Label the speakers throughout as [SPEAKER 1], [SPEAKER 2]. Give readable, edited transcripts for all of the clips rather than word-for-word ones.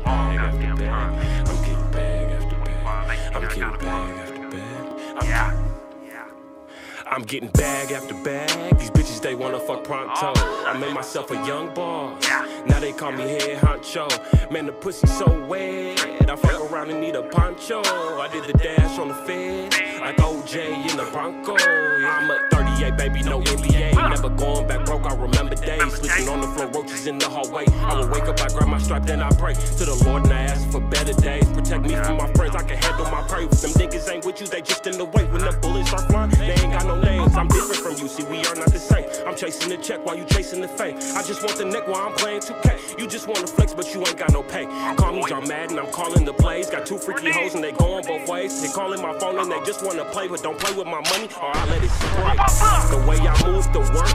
[SPEAKER 1] bag after bag. I'm getting bag after bag. I'm getting bag after bag. I'm getting bag after bag. These bitches, they wanna fuck pronto. I made myself a young boss. Now they call me head honcho. Man, the pussy so wet. I fuck around and need a poncho. I did the dash on the Fed, like OJ in the Bronco. Yeah, I'm a 38, baby, no NBA. Never going back broke, I remember days. Sleeping on the floor, roaches in the hallway. I would wake up, I grab my strap, then I pray to the Lord and I ask for better days. Protect me from my friends, I can handle my prey. Them niggas ain't with you, they just in the way. When the bullets are flying, they ain't got no names. I'm different from you, see, we are not the same. I'm chasing the check while you chasing the fame. I just want the neck while I'm playing 2K. You just want to flex, but you ain't got no pay. Call me John Madden, I'm calling the plays. Got two freaky hoes and they going both ways. They calling my phone and they just want to play, but don't play with my money or I let it spray. The way I move to work,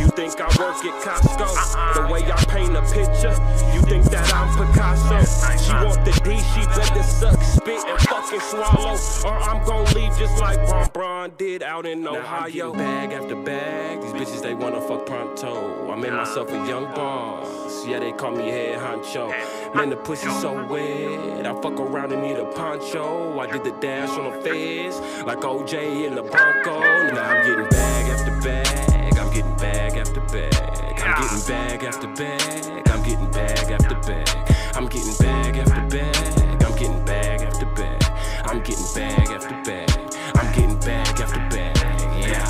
[SPEAKER 1] you think I work at Costco. The way I paint a picture, you think that I'm Picasso. She want the D, she better suck, spit, and fucking swallow, or I'm gon' leave just like Bron did out in Ohio. Bag after bag, these bitches, they wanna fuck pronto. I made myself a young boss, yeah, they call me head honcho. Man, the pussy so wet, I fuck around and need a poncho. I did the dash on the Feds, like OJ in the Bronco. Now I'm getting bag after bag, I'm getting bag after bag. I'm getting bag after bag, I'm getting bag after bag. I'm getting bag after bag, I'm getting bag after bag. I'm getting bag after bag, I'm getting bag after bag, yeah.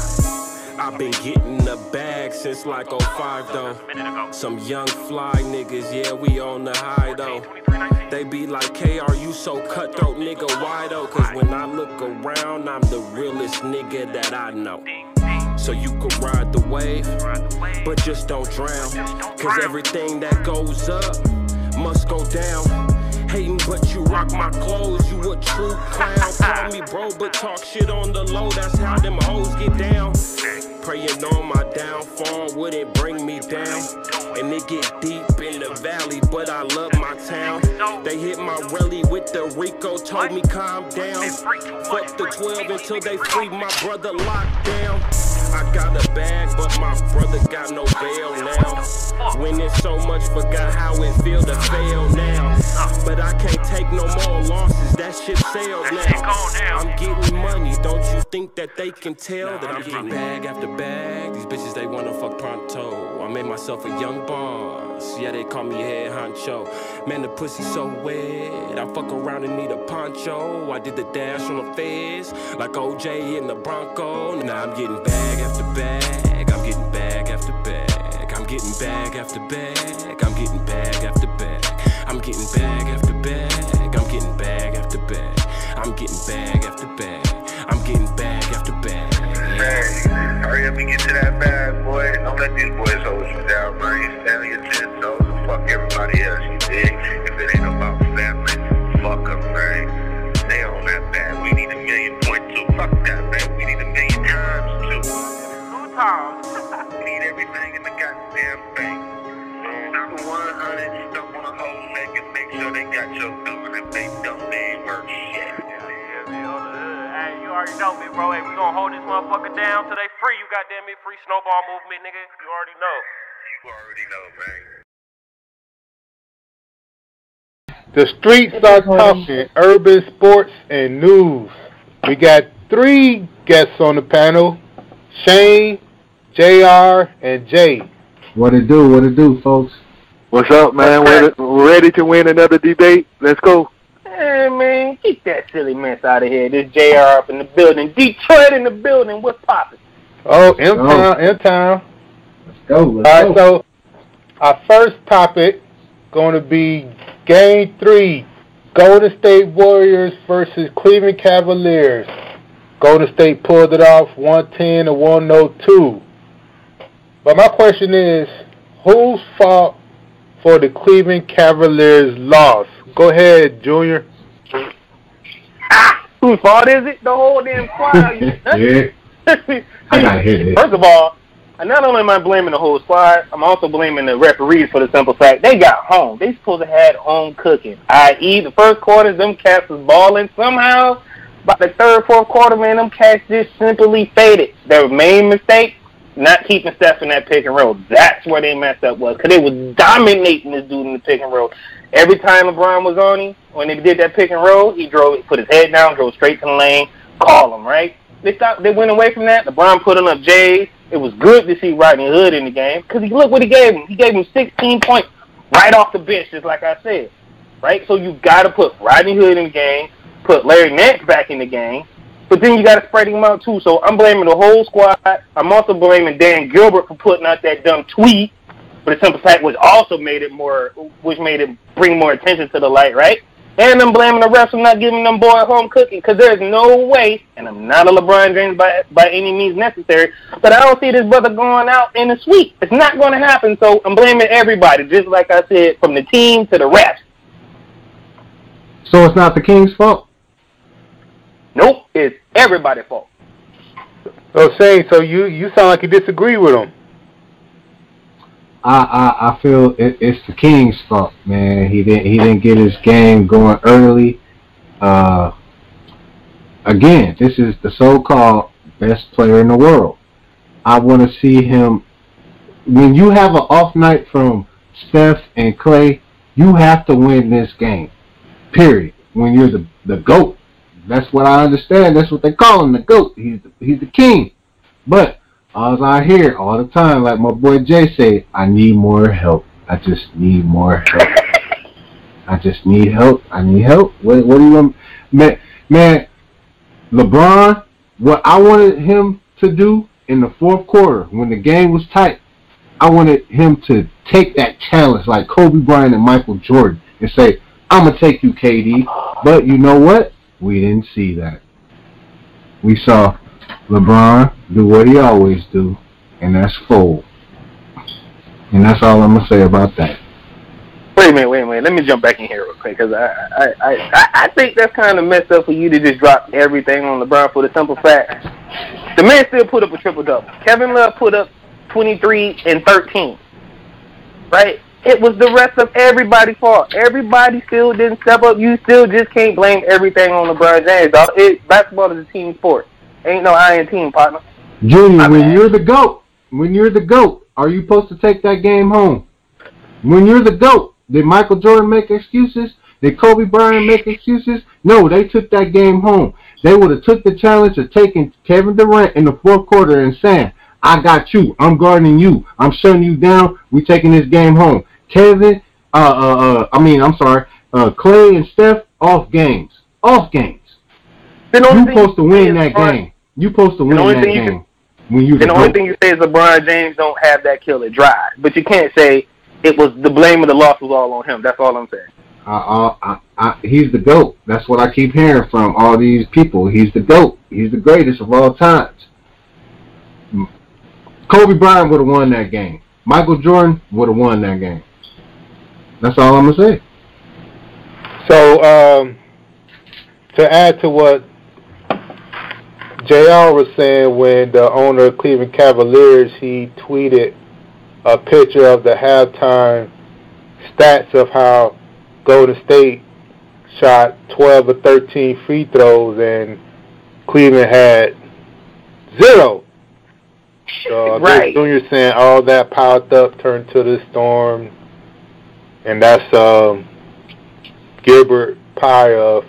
[SPEAKER 1] I've been getting the bag since like 05 though. Some young fly niggas, yeah, we on the high though. They be like, KR, you so cutthroat, nigga, why though? Cause when I look around, I'm the realest nigga that I know. So you can ride the wave, but just don't drown. Cause everything that goes up must go down. Hating, but you rock my clothes, you a true clown. Call me bro, but talk shit on the low, that's how them hoes get down. Praying on my downfall wouldn't bring me down. And it get deep in the valley, but I love my town. They hit my rally with the Rico, told me calm down. Fuck the 12 until they free my brother locked down. I got a bag, but my brother got no bail now. Winning so much, forgot how it feel to fail now. But I can't take no more losses, that shit sailed now. I'm getting money, don't you think that they can tell that I'm getting bag after bag? These bitches, they wanna fuck pronto. I made myself a young boss, yeah, they call me head honcho. Man, the pussy so wet, I fuck around and need a poncho. I did the dash on the Feds, like OJ in the Bronco. Now I'm getting bag after bag, I'm getting bag after bag. I'm getting bag after bag, I'm getting bag after bag. I'm getting bag after bag, I'm getting bag after bag. I'm getting bag after bag, I'm getting bag after bag.
[SPEAKER 2] Hey, hurry up and get to that bag, boy. Don't let these boys hold you down, man. You stand on your 10 toes and fuck everybody else, you dig? If it ain't about family, fuck them, man. Stay on that bag. We need 1,000,000.2. Fuck that, man. We need 1,000,000 times 2. 2 times. We need everything in the goddamn thing. Stop the 100, stump on a whole nigga, make sure they got your gun. If they don't, they ain't worth shit.
[SPEAKER 3] Hey, you already know me, bro. Hey, we gonna hold this motherfucker down till they free. You goddamn me, free snowball movement, nigga. You already know.
[SPEAKER 2] You already know, man.
[SPEAKER 4] The streets are talking urban sports and news. We got 3 guests on the panel: Shane, JR, and Jay.
[SPEAKER 5] What it do, folks?
[SPEAKER 6] What's up, man? We're ready to win another debate. Let's go.
[SPEAKER 3] Hey, man, get that silly mess out of here. This JR up in the building. Detroit in the building. What's poppin'?
[SPEAKER 4] Oh, M-Town.
[SPEAKER 5] Let's go.
[SPEAKER 4] All right, so our first topic going to be Game 3, Golden State Warriors versus Cleveland Cavaliers. Golden State pulled it off 110 to 102. But my question is, whose fault for the Cleveland Cavaliers loss? Go ahead, Junior.
[SPEAKER 3] Whose fault is it? The whole damn squad.
[SPEAKER 5] Yeah. I gotta hit it.
[SPEAKER 3] First of all, not only am I blaming the whole squad, I'm also blaming the referees for the simple fact they got home. They supposed to have home cooking. I.e., the first quarters, them cats was balling. Somehow, by the third, fourth quarter, man, them cats just simply faded. Their main mistake, not keeping Steph in that pick and roll. That's where they messed up was, because they was dominating this dude in the pick and roll. Every time LeBron was on him, when they did that pick and roll, he put his head down, drove straight to the lane, call him, right? They went away from that. LeBron put up J's. It was good to see Rodney Hood in the game, because look what he gave him. He gave him 16 points right off the bench, just like I said, right? So you got to put Rodney Hood in the game, put Larry Nance back in the game, but then you got to spread him out too. So I'm blaming the whole squad. I'm also blaming Dan Gilbert for putting out that dumb tweet for the simple fact, which made it bring more attention to the light, right? And I'm blaming the refs for not giving them boy home cooking, because there's no way, and I'm not a LeBron James by any means necessary, but I don't see this brother going out in a sweep. It's not going to happen, so I'm blaming everybody, just like I said, from the team to the refs.
[SPEAKER 5] So it's not the Kings' fault?
[SPEAKER 3] Nope, it's everybody's fault.
[SPEAKER 4] So Shane, so you sound like you disagree with him.
[SPEAKER 5] I feel it's the Kings' fault, man. He didn't get his game going early. Again, this is the so-called best player in the world. I want to see him. When you have an off night from Steph and Clay, you have to win this game. Period. When you're the GOAT, that's what I understand. That's what they call him, the GOAT. He's the king. But all I hear all the time, like my boy Jay say, I need more help. I just need more help. I just need help. I need help. What do you want? Man, LeBron, what I wanted him to do in the fourth quarter when the game was tight, I wanted him to take that challenge like Kobe Bryant and Michael Jordan and say, I'm going to take you, KD. But you know what? We didn't see that. We saw LeBron do what he always do, and that's fold. And that's all I'm going to say about that.
[SPEAKER 3] Wait a minute. Let me jump back in here real quick, because I think that's kind of messed up for you to just drop everything on LeBron for the simple fact. The man still put up a triple-double. Kevin Love put up 23 and 13, right? It was the rest of everybody's fault. Everybody still didn't step up. You still just can't blame everything on LeBron James, dog. Basketball is a team sport. Ain't no I in team, partner.
[SPEAKER 5] Junior, when you're the GOAT, are you supposed to take that game home? When you're the GOAT, did Michael Jordan make excuses? Did Kobe Bryant make excuses? No, they took that game home. They would have took the challenge of taking Kevin Durant in the fourth quarter and saying, I got you. I'm guarding you. I'm shutting you down. We taking this game home. Clay and Steph, off games. You're supposed to win that game. You're supposed to win that game. The only thing you say is LeBron James don't have that killer drive. But you can't say it was the blame of the loss was all on him. That's all I'm saying. He's the GOAT. That's what I keep hearing from all these people. He's the GOAT. He's the greatest of all times. Kobe Bryant would have won that game. Michael Jordan would have won that game. That's all I'm going to say.
[SPEAKER 4] So, to add to what JR was saying, when the owner of Cleveland Cavaliers, he tweeted a picture of the halftime stats of how Golden State shot 12 or 13 free throws and Cleveland had 0. So right. Junior saying all that piled up turned to the storm, and that's Gilbert pie of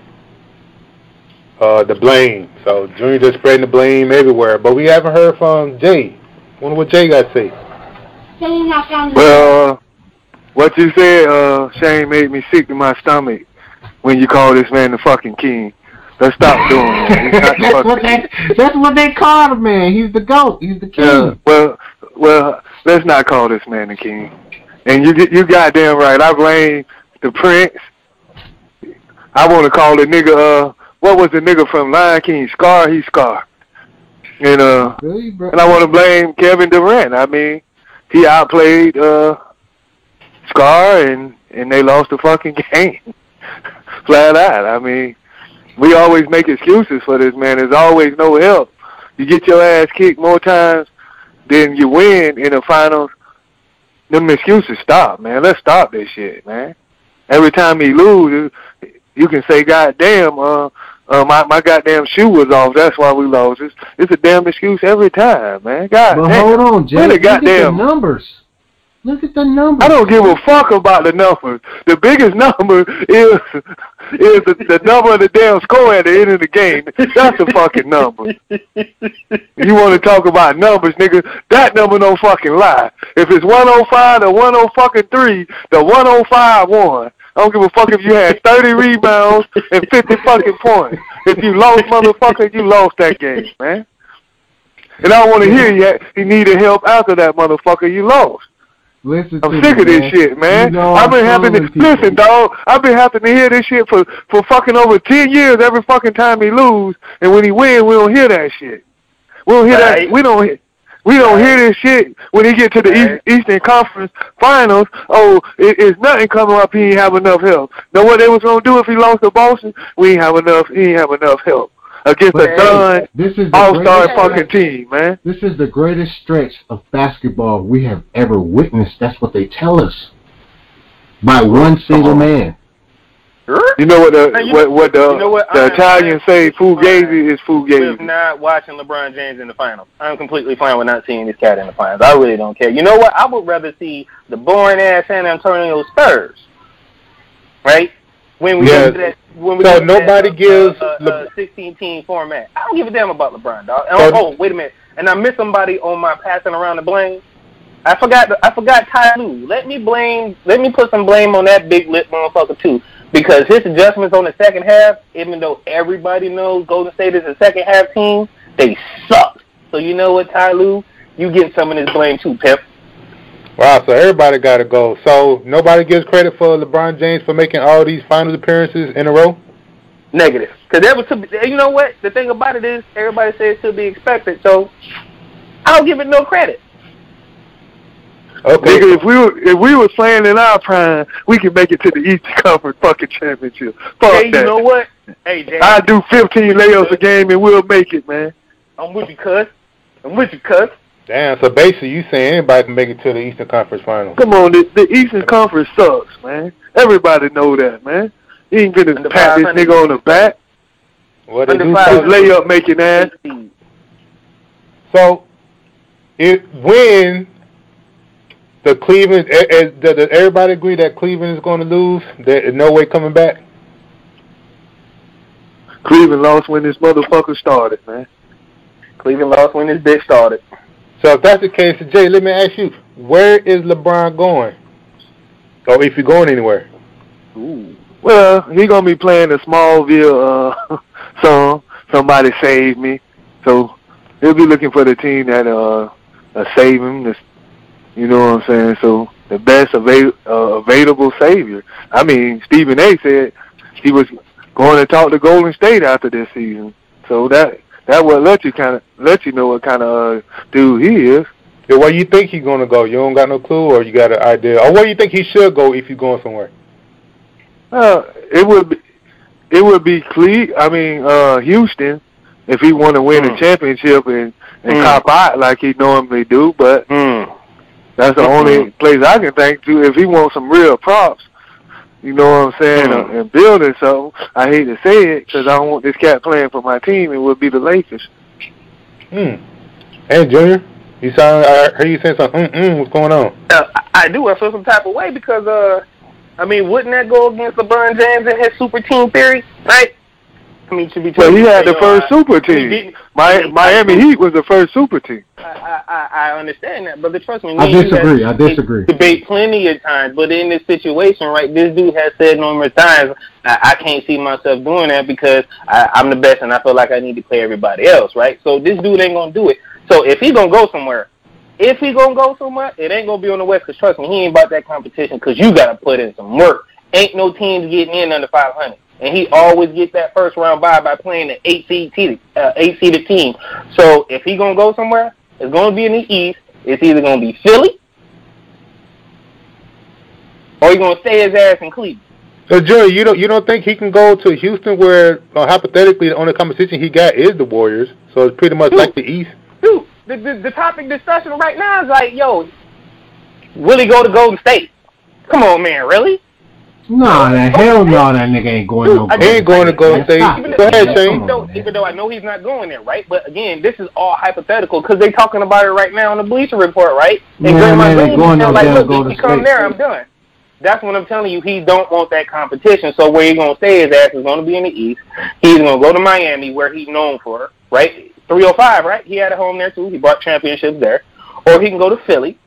[SPEAKER 4] the blame. So Junior just spreading the blame everywhere. But we haven't heard from Jay. Wonder what Jay got to say.
[SPEAKER 6] Well, what you said, Shane, made me sick to my stomach when you call this man the fucking king. Let's stop doing that.
[SPEAKER 5] That's what they call him, man. He's the GOAT. He's the king.
[SPEAKER 6] Well, let's not call this man the king. And you goddamn right. I blame the Prince. I want to call the nigga, what was the nigga from Lion King? Scar? He's Scar. And I want to blame Kevin Durant. I mean, he outplayed Scar, and they lost the fucking game. Flat out. I mean, we always make excuses for this, man. There's always no help. You get your ass kicked more times than you win in the finals. Them excuses stop, man. Let's stop this shit, man. Every time he lose, you can say, goddamn, My goddamn shoe was off. That's why we lost. It's a damn excuse every time, man. God
[SPEAKER 5] But
[SPEAKER 6] damn.
[SPEAKER 5] hold on, Jay. Look at the numbers. Look at the numbers.
[SPEAKER 6] I don't give a fuck about the numbers. The biggest number is the number of the damn score at the end of the game. That's the fucking number. You want to talk about numbers, nigga? That number don't fucking lie. If it's 105 to 103, the 105 won. I don't give a fuck if you had 30 rebounds and 50 fucking points. If you lost, motherfucker, you lost that game, man. And I don't want to hear he needed help after that motherfucker you lost. I'm sick of this shit, man.
[SPEAKER 5] You know
[SPEAKER 6] I've been having to listen, dog. I've been having to hear this shit for fucking over 10 years every fucking time he lose, and when he win, we don't hear that shit. We don't hear that. We don't hear this shit when he get to the Eastern Conference Finals. Oh, it's nothing coming up. He ain't have enough help. Know what they was gonna do if he lost to Boston? He ain't have enough help against a done all-star fucking team, man.
[SPEAKER 5] This is the greatest stretch of basketball we have ever witnessed. That's what they tell us. By one single man.
[SPEAKER 6] You know what the Italians say? Fugazi is Fugazi.
[SPEAKER 3] With not watching LeBron James in the finals, I'm completely fine with not seeing this cat in the finals. I really don't care. You know what? I would rather see the boring ass San Antonio Spurs, right? When we go to that.
[SPEAKER 4] So nobody gives
[SPEAKER 3] a 16-team format. I don't give a damn about LeBron, dog. Oh, wait a minute. And I missed somebody on my passing around the blame. I forgot Ty Lue. Let me put some blame on that big lip motherfucker too, because his adjustments on the second half, even though everybody knows Golden State is a second half team, they suck. So you know what, Ty Lue, you get some of this blame too, Pip.
[SPEAKER 4] Wow, so everybody got to go. So nobody gives credit for LeBron James for making all these finals appearances in a row?
[SPEAKER 3] Negative. Because that was you know what? The thing about it is everybody says to be expected, so I don't give it no credit.
[SPEAKER 6] Okay. Nigga, if we were playing in our prime, we could make it to the Eastern Conference fucking championship. Fuck that.
[SPEAKER 3] You know what? Hey, James.
[SPEAKER 6] I do 15 layups a game and we'll make it, man.
[SPEAKER 3] I'm with you, cuz.
[SPEAKER 4] Damn, so basically you saying anybody can make it to the Eastern Conference Finals.
[SPEAKER 6] Come on, the Eastern Conference sucks, man. Everybody know that, man. You ain't gonna pat this nigga on the back.
[SPEAKER 4] What they do?
[SPEAKER 6] Layup making ass.
[SPEAKER 4] So, when the Cleveland, does everybody agree that Cleveland is going to lose? There's no way coming back?
[SPEAKER 6] Cleveland lost when this motherfucker started, man.
[SPEAKER 3] Cleveland lost when this bitch started.
[SPEAKER 4] So if that's the case, Jay, let me ask you, where is LeBron going? Or if you're going anywhere?
[SPEAKER 6] Ooh. Well, he going to be playing the Smallville song, Somebody Save Me. So he'll be looking for the team that save him. You know what I'm saying? So the best available savior. I mean, Stephen A. said he was going to talk to Golden State after this season. So that will let you know what kind of dude he is.
[SPEAKER 4] Yeah, where you think he's gonna go? You don't got no clue, or you got an idea? Or where you think he should go if he's going somewhere?
[SPEAKER 6] It would be Houston, if he want to win a championship and cop out like he normally do. But that's the only place I can think to if he wants some real props. You know what I'm saying? And building something. I hate to say it because I don't want this cat playing for my team. It would be the Lakers.
[SPEAKER 4] Hey, Junior. I heard you saying something. What's going on?
[SPEAKER 3] I do. I feel some type of way because, wouldn't that go against LeBron James and his super team theory, right? I mean, should be.
[SPEAKER 6] Well, he had the first super team. Miami Heat was the first super team.
[SPEAKER 3] I understand that, but trust me.
[SPEAKER 5] I disagree.
[SPEAKER 3] Debate plenty of times, but in this situation, right, this dude has said numerous times, I can't see myself doing that because I'm the best and I feel like I need to play everybody else, right? So this dude ain't going to do it. So if he going to go somewhere, it ain't going to be on the West because, trust me, he ain't about that competition because you got to put in some work. Ain't no teams getting in under 500. And he always gets that first round by playing the 8-seeded team. So if he going to go somewhere, it's going to be in the East. It's either going to be Philly or he's going to stay his ass in Cleveland.
[SPEAKER 4] So, Jerry, you don't think he can go to Houston where, hypothetically, the only competition he got is the Warriors? So it's pretty much like the East?
[SPEAKER 3] Dude, the topic discussion right now is like, yo, will he go to Golden State? Come on, man, really?
[SPEAKER 5] Nah, hell no, that nigga ain't going no.
[SPEAKER 4] He ain't going to Golden State. Go ahead, Shane.
[SPEAKER 3] Even though I know he's not going there, right? But again, this is all hypothetical because they're talking about it right now on the Bleacher Report, right? And
[SPEAKER 5] Man, they going no
[SPEAKER 3] like,
[SPEAKER 5] damn
[SPEAKER 3] look,
[SPEAKER 5] Golden
[SPEAKER 3] if you come
[SPEAKER 5] State.
[SPEAKER 3] there, I'm done. That's what I'm telling you. He don't want that competition. So where he's gonna stay, his ass is gonna be in the East. He's gonna go to Miami, where he's known for, right? 305, right? He had a home there too. He brought championships there. Or he can go to Philly.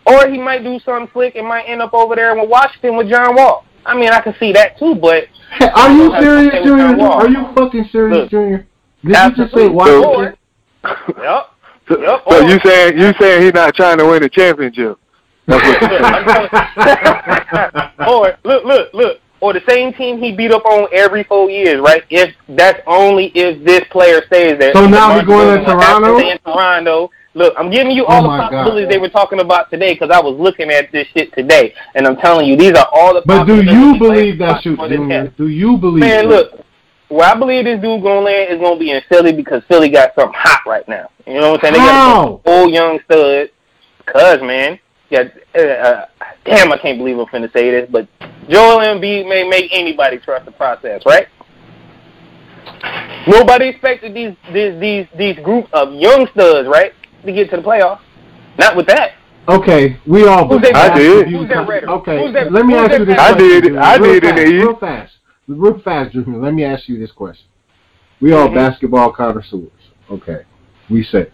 [SPEAKER 3] Or he might do something slick and might end up over there in Washington with John Wall. I mean, I can see that too, but...
[SPEAKER 5] Hey, are you serious, Junior? Are you fucking serious, Junior? Did you just say Washington?
[SPEAKER 3] Yep.
[SPEAKER 6] So you saying he's not trying to win a championship? That's what
[SPEAKER 3] you're saying. Look. Or the same team he beat up on every 4 years, right? That's only if this player stays there.
[SPEAKER 5] So now he's going to Toronto?
[SPEAKER 3] In Toronto. Look, I'm giving you all the possibilities they were talking about today because I was looking at this shit today, and I'm telling you, these are all the possibilities.
[SPEAKER 5] But do you believe that shoot, Junior? Do you believe
[SPEAKER 3] Man, look, where I believe this dude going to land is going to be in Philly because Philly got something hot right now. You know what I'm saying? They got a old young stud. Cuz, man, damn, I can't believe I'm finna say this, but Joel Embiid may make anybody trust the process, right? Nobody expected these group of young studs, right, to get to the playoffs. Not with that.
[SPEAKER 5] Okay, we all.
[SPEAKER 6] I did.
[SPEAKER 3] Who's that Raider?
[SPEAKER 5] Okay, let me ask you this
[SPEAKER 6] I
[SPEAKER 5] question.
[SPEAKER 6] did in the East.
[SPEAKER 5] Real fast, Junior. Let me ask you this question. We all basketball connoisseurs. Okay, we say.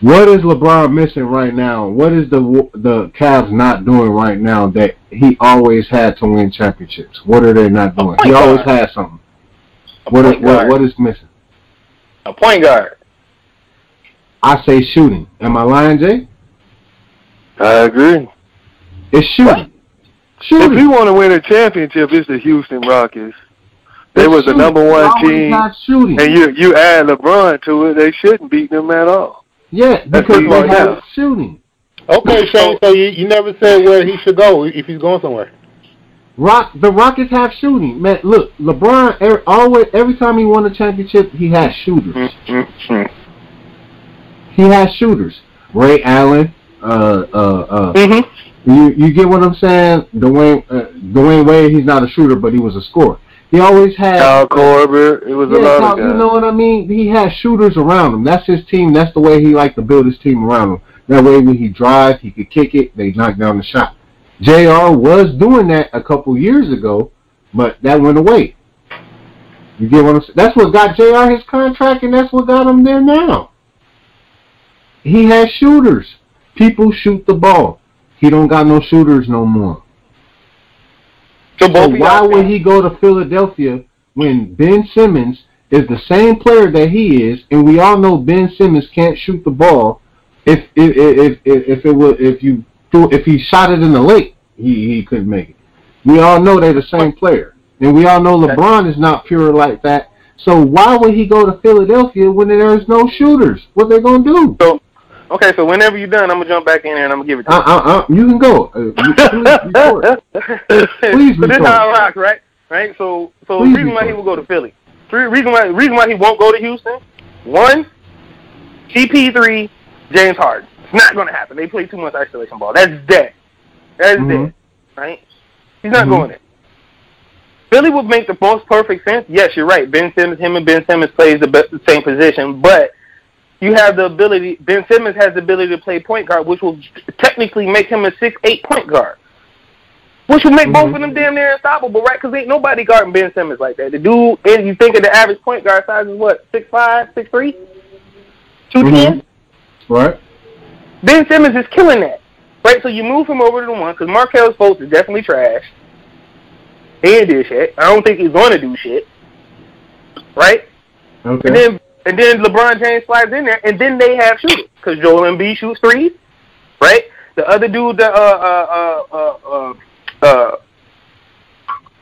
[SPEAKER 5] What is LeBron missing right now? What is the Cavs not doing right now that he always had to win championships? What are they not doing? He always had something. What is missing?
[SPEAKER 3] A point guard.
[SPEAKER 5] I say shooting. Am I lying, Jay?
[SPEAKER 6] I agree.
[SPEAKER 5] It's shooting.
[SPEAKER 6] If you want to win a championship, it's the Houston Rockets. They was the number one team, and you add LeBron to it, they shouldn't beat them at all.
[SPEAKER 5] Yeah, because they have shooting.
[SPEAKER 4] Okay, Shane, so you never said where he should go if he's going somewhere.
[SPEAKER 5] The Rockets have shooting. Man, look, LeBron, every time he won a championship, he had shooters. He has shooters. Ray Allen, you get what I'm saying? Dwayne Wade, he's not a shooter, but he was a scorer. He always had
[SPEAKER 6] Kyle Korver. It was a lot of guys.
[SPEAKER 5] You know what I mean? He had shooters around him. That's his team. That's the way he liked to build his team around him. That way, when he drives, he could kick it. They knock down the shot. JR was doing that a couple years ago, but that went away. You get what I'm saying? That's what got JR his contract, and that's what got him there now. He has shooters. People shoot the ball. He don't got no shooters no more. So why would he go to Philadelphia when Ben Simmons is the same player that he is, and we all know Ben Simmons can't shoot the ball? If he shot it in the lake, he couldn't make it. We all know they're the same player, and we all know LeBron is not pure like that. So why would he go to Philadelphia when there's no shooters? What they gonna do?
[SPEAKER 3] So whenever you're done, I'm going to jump back in there and I'm going to give it to you.
[SPEAKER 5] You can go. Please
[SPEAKER 3] so this is how it rocks, right? So the reason why he will go to Philly. Reason why he won't go to Houston. 1, CP3, James Harden. It's not going to happen. They play too much isolation ball. That's dead. That is dead, right? He's not going there. Philly would make the most perfect sense. Yes, you're right. Him and Ben Simmons plays the same position, but you have the ability. Ben Simmons has the ability to play point guard, which will technically make him a 6'8" point guard, which will make both of them damn near unstoppable, right? Because ain't nobody guarding Ben Simmons like that. The dude, and you think of the average point guard size is what, 6'5", 6'3", 210.
[SPEAKER 5] Right.
[SPEAKER 3] Ben Simmons is killing that, right? So you move him over to the one because Markelle Fultz is definitely trash. He ain't did shit. I don't think he's going to do shit, right?
[SPEAKER 5] Okay.
[SPEAKER 3] And then LeBron James slides in there, and then they have shooters because Joel Embiid shoots threes, right? The other dude,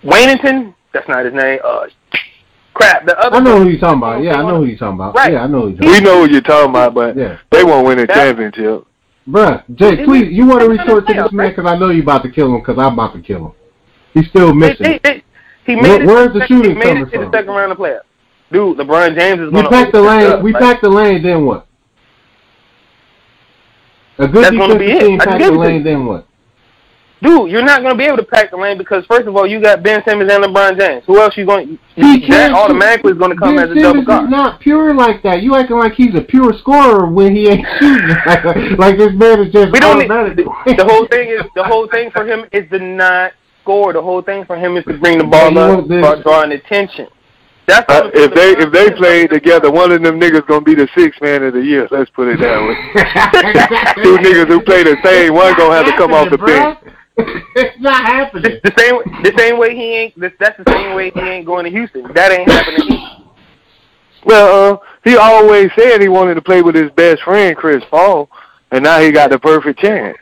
[SPEAKER 3] Waynington, that's not his name. The other.
[SPEAKER 5] I know who you're talking about. Yeah, I know who you're talking about.
[SPEAKER 3] Right.
[SPEAKER 5] Yeah, I know who you're talking
[SPEAKER 6] about. We know who you're talking about, but they won't win a championship.
[SPEAKER 5] Bruh, Jay, please, you want to retort to this man because I know you're about to kill him because I'm about to kill him. He's still missing. Where's the shooting coming from?
[SPEAKER 3] He made it to the second round of playoffs. Dude, LeBron James is going to...
[SPEAKER 5] We packed the lane, then what? A good defensive team packed the lane, then what?
[SPEAKER 3] Dude, you're not going to be able to pack the lane because, first of all, you got Ben Simmons and LeBron James. Who else you going to... That automatically is going to come
[SPEAKER 5] Ben
[SPEAKER 3] as a double guard.
[SPEAKER 5] He's not pure like that. You acting like he's a pure scorer when he ain't shooting. like this man is just...
[SPEAKER 3] The whole thing for him is to not score. The whole thing for him is to bring the ball up, start drawing attention. That's
[SPEAKER 6] if they play together, one of them niggas gonna be the sixth man of the year. Let's put it that way. Two niggas who play the same, one gonna have to come off the bench.
[SPEAKER 5] It's not happening.
[SPEAKER 3] The same way he ain't. That's the same way he ain't going to Houston. That ain't happening either.
[SPEAKER 6] Well, he always said he wanted to play with his best friend Chris Paul, and now he got the perfect chance.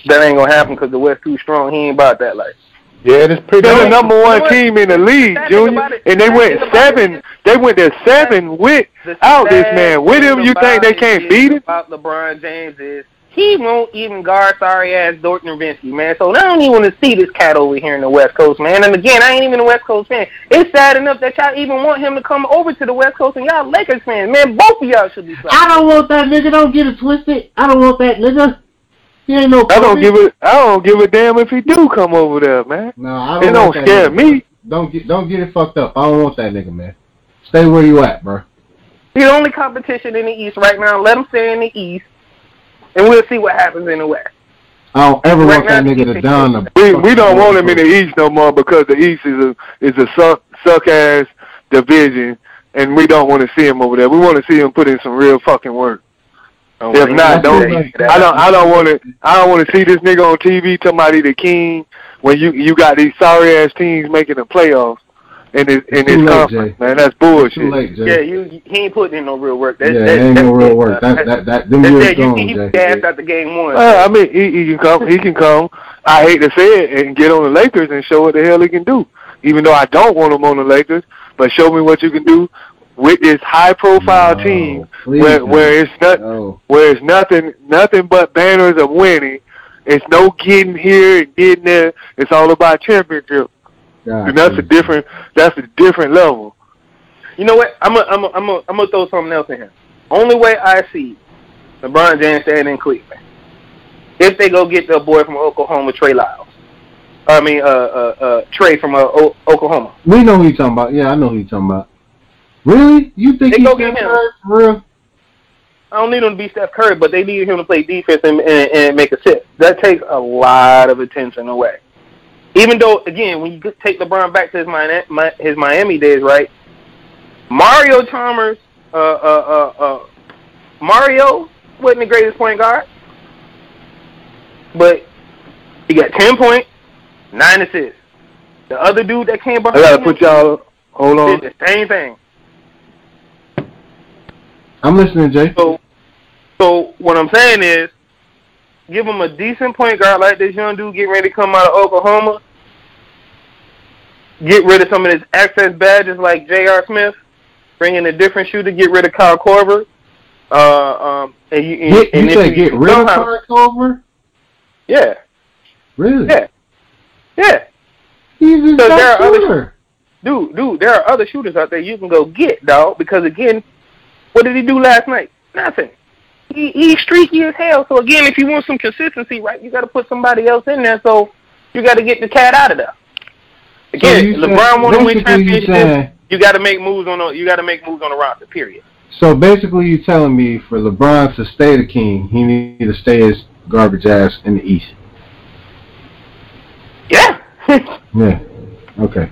[SPEAKER 3] That ain't gonna happen because the West too strong. He ain't about that life.
[SPEAKER 4] Yeah, it's pretty.
[SPEAKER 6] They're the number one team in the league, Junior, and they went seven. They went there 7 without this man. With him, you think they can't beat him?
[SPEAKER 3] About LeBron James is he won't even guard sorry ass Dirk Nowitzki, man. So I don't even want to see this cat over here in the West Coast, man. And again, I ain't even a West Coast fan. It's sad enough that y'all even want him to come over to the West Coast, and y'all Lakers fans, man. Both of y'all should be.
[SPEAKER 5] I don't want that nigga. Don't get it twisted. I don't want that nigga. He ain't no.
[SPEAKER 6] I don't give a damn if he do come over there, man.
[SPEAKER 5] No, I don't.
[SPEAKER 6] It don't scare me.
[SPEAKER 5] Don't get it fucked up. I don't want that nigga, man. Stay where you at, bro.
[SPEAKER 3] He's the only competition in the East right now. Let him stay in the East, and we'll see what happens in the West.
[SPEAKER 5] I don't ever want that nigga to down the.
[SPEAKER 6] We don't want him in the East no more because the East is a suck ass division, and we don't want to see him over there. We want to see him put in some real fucking work. If not, I don't want to see this nigga on TV talking about he the king when you got these sorry ass teams making the playoffs in this conference, man. That's bullshit.
[SPEAKER 5] Too late, Jay.
[SPEAKER 3] Yeah, he ain't putting in no real work.
[SPEAKER 5] Ain't no real work. Them years gone, Jay.
[SPEAKER 3] You gassed out the game one.
[SPEAKER 6] I mean, he can come. He can come. I hate to say it, and get on the Lakers and show what the hell he can do. Even though I don't want him on the Lakers, but show me what you can do with this high-profile team where it's nothing but banners of winning. It's no getting here and getting there. It's all about championship. And that's a different level.
[SPEAKER 3] You know what? I'm gonna throw something else in here. Only way I see LeBron James staying in Cleveland if they go get the boy from Oklahoma, Trey Lyles. I mean, Trey from Oklahoma.
[SPEAKER 5] We know who you're talking about. Yeah, I know who you're talking about. Really? You think he's Steph Curry for real?
[SPEAKER 3] I don't need him to be Steph Curry, but they need him to play defense and make assist. That takes a lot of attention away. Even though, again, when you take LeBron back to his Miami days, right? Mario Chalmers, Mario wasn't the greatest point guard, but he got 10 points, 9 assists. The other dude that came behind
[SPEAKER 6] I gotta put y'all. Hold on.
[SPEAKER 3] did the same thing.
[SPEAKER 5] I'm listening, Jay.
[SPEAKER 3] So what I'm saying is, give him a decent point guard like this young dude getting ready to come out of Oklahoma. Get rid of some of his access badges like J.R. Smith. Bring in a different shooter. Get rid of Kyle Korver.
[SPEAKER 5] You say get rid of Kyle Korver?
[SPEAKER 3] Yeah.
[SPEAKER 5] Really?
[SPEAKER 3] Yeah.
[SPEAKER 5] He's a top shooter.
[SPEAKER 3] Dude, there are other shooters out there you can go get, dog. Because again, what did he do last night? Nothing. He's streaky as hell. So again, if you want some consistency, right, you got to put somebody else in there. So you got to get the cat out of there. Again, so LeBron want to win championships. You got to make moves on the roster. Period.
[SPEAKER 5] So basically, you're telling me for LeBron to stay the king, he needs to stay his garbage ass in the East.
[SPEAKER 3] Yeah.
[SPEAKER 5] Yeah. Okay.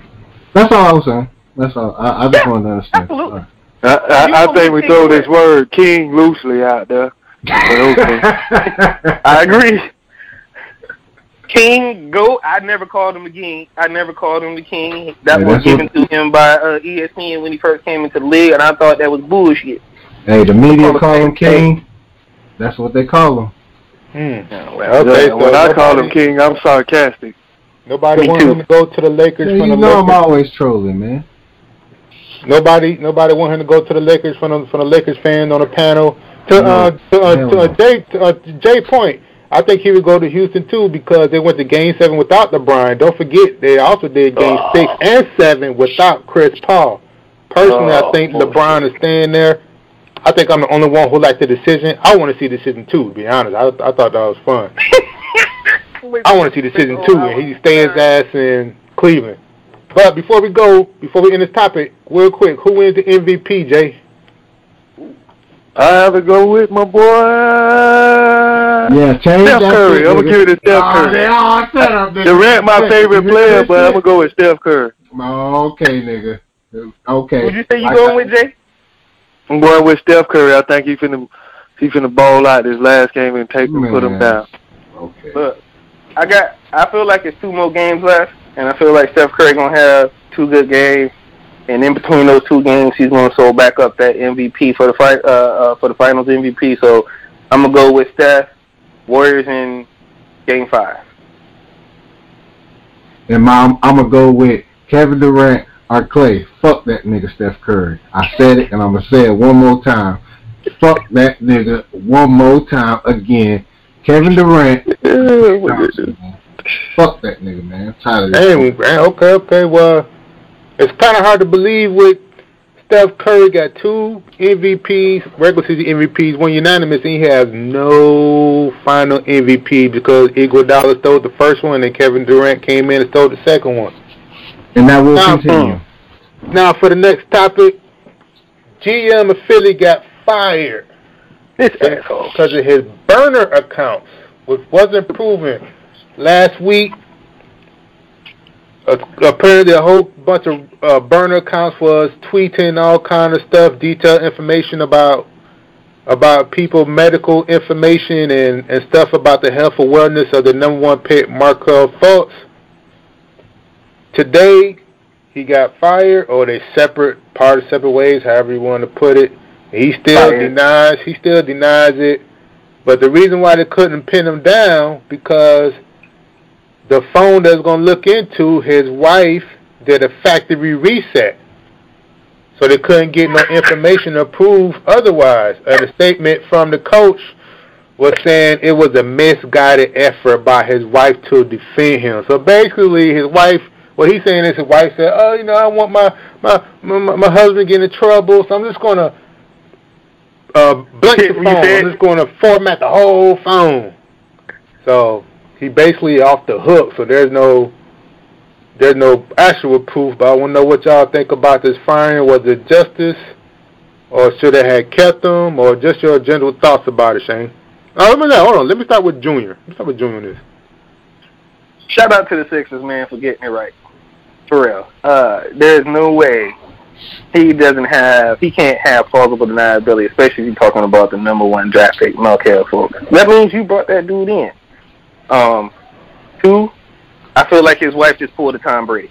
[SPEAKER 5] That's all I was saying. That's all. I just wanted to understand.
[SPEAKER 3] Absolutely.
[SPEAKER 5] Right.
[SPEAKER 6] I think we throw this word king loosely out there. Okay. I agree.
[SPEAKER 3] King, go. I never called him the king. The king. That was given to him by ESPN when he first came into the league, and I thought that was bullshit.
[SPEAKER 5] Hey, the media call him king. That's what they call him.
[SPEAKER 6] Okay, when I call him king, I'm sarcastic.
[SPEAKER 4] Nobody wants him to go to the Lakers.
[SPEAKER 5] Yeah, you know I'm always trolling, man.
[SPEAKER 4] Nobody want him to go to the Lakers from the Lakers fan on the panel. To Jay point, I think he would go to Houston too because they went to Game 7 without LeBron. Don't forget they also did Game 6 and 7 without Chris Paul. Personally, I think LeBron is staying there. I think I'm the only one who liked the decision. I want to see the decision too. To be honest, I thought that was fun. I want to see the season 2, and he stay his ass in Cleveland. But before we end this topic, real quick, who wins the MVP, Jay?
[SPEAKER 6] I have to go with my boy.
[SPEAKER 5] Yeah, change
[SPEAKER 6] Steph
[SPEAKER 5] that
[SPEAKER 6] Curry.
[SPEAKER 5] shit,
[SPEAKER 6] I'm gonna give it to Steph Curry. Durant, my favorite player, but I'm gonna go with Steph Curry.
[SPEAKER 5] Okay, nigga. Okay.
[SPEAKER 3] Who'd you say you going with, Jay?
[SPEAKER 6] I'm going with Steph Curry. I think he finna ball out this last game and put him down.
[SPEAKER 5] Okay.
[SPEAKER 3] Look, I feel like it's 2 more games left, and I feel like Steph Curry gonna have 2 good games. And in between those 2 games, he's going to sold back up that MVP for the finals MVP. So I'm gonna go with Steph, Warriors in Game 5.
[SPEAKER 5] And I'm gonna go with Kevin Durant or Clay. Fuck that nigga Steph Curry. I said it, and I'm gonna say it one more time. Fuck that nigga one more time again. Kevin Durant. Fuck that nigga, man. I'm tired of this.
[SPEAKER 4] Okay. Well, it's kind of hard to believe with Steph Curry got 2 MVPs, regular season MVPs, 1 unanimous, and he has no final MVP because Iguodala stole the first one and Kevin Durant came in and stole the second one.
[SPEAKER 5] And that will continue.
[SPEAKER 4] Now, for the next topic, GM of Philly got fired. This asshole. Because of his burner accounts, which wasn't proven. Last week, apparently a whole bunch of burner accounts was tweeting all kind of stuff, detailed information about people, medical information, and stuff about the health and wellness of the #1 pick, Markelle Fultz. Today, he got fired, or they parted separate ways, however you want to put it. He still denies it. But the reason why they couldn't pin him down, because the phone that's going to look into his wife did a factory reset. So they couldn't get no information to prove otherwise. And the statement from the coach was saying it was a misguided effort by his wife to defend him. So basically his wife, what he's saying is his wife said, I want my husband getting in trouble, so I'm just going to blank the phone. I'm just going to format the whole phone. So he basically off the hook, so there's no actual proof, but I want to know what y'all think about this firing. Was it justice, or should they have kept him, or just your general thoughts about it, Shane? Hold on. Let me start with Junior. On this.
[SPEAKER 3] Shout out to the Sixers, man, for getting it right. For real. There's no way he can't have plausible deniability, especially if you're talking about the #1 draft pick, Markelle Fultz. That means you brought that dude in. 2, I feel like his wife just pulled a Tom Brady.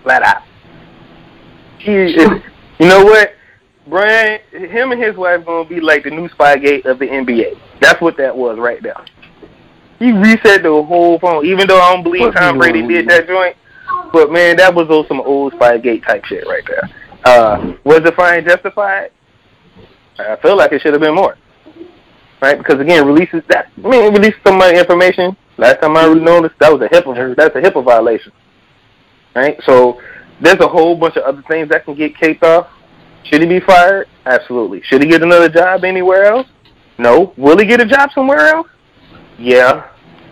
[SPEAKER 3] Flat out. You know what? Brian, him and his wife going to be like the new Spygate of the NBA. That's what that was right there. He reset the whole phone, even though I don't believe Tom Brady did that joint. But, man, that was some old Spygate type shit right there. Was the fine justified? I feel like it should have been more. Right? Because, again, release somebody's information. Last time I noticed, that's a HIPAA violation. Right? So there's a whole bunch of other things that can get kicked off. Should he be fired? Absolutely. Should he get another job anywhere else? No. Will he get a job somewhere else? Yeah.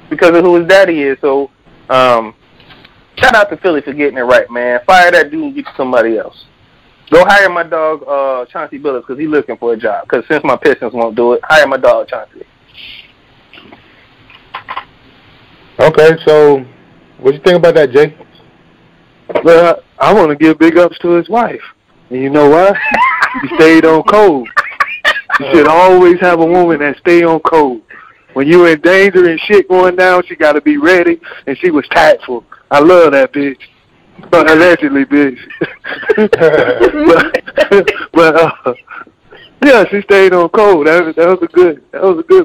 [SPEAKER 3] Because of who his daddy is. So, shout out to Philly for getting it right, man. Fire that dude and get somebody else. Go hire my dog, Chauncey Billups, because he's looking for a job. Because since my Pistons won't do it, hire my dog, Chauncey.
[SPEAKER 4] Okay, so what you think about that, Jay?
[SPEAKER 6] Well, I want to give big ups to his wife. And you know why? She stayed on code. You should always have a woman that stay on code. When you're in danger and shit going down, she got to be ready, and she was tactful. I love that bitch. Allegedly, bitch. but yeah, she stayed on code. That was a good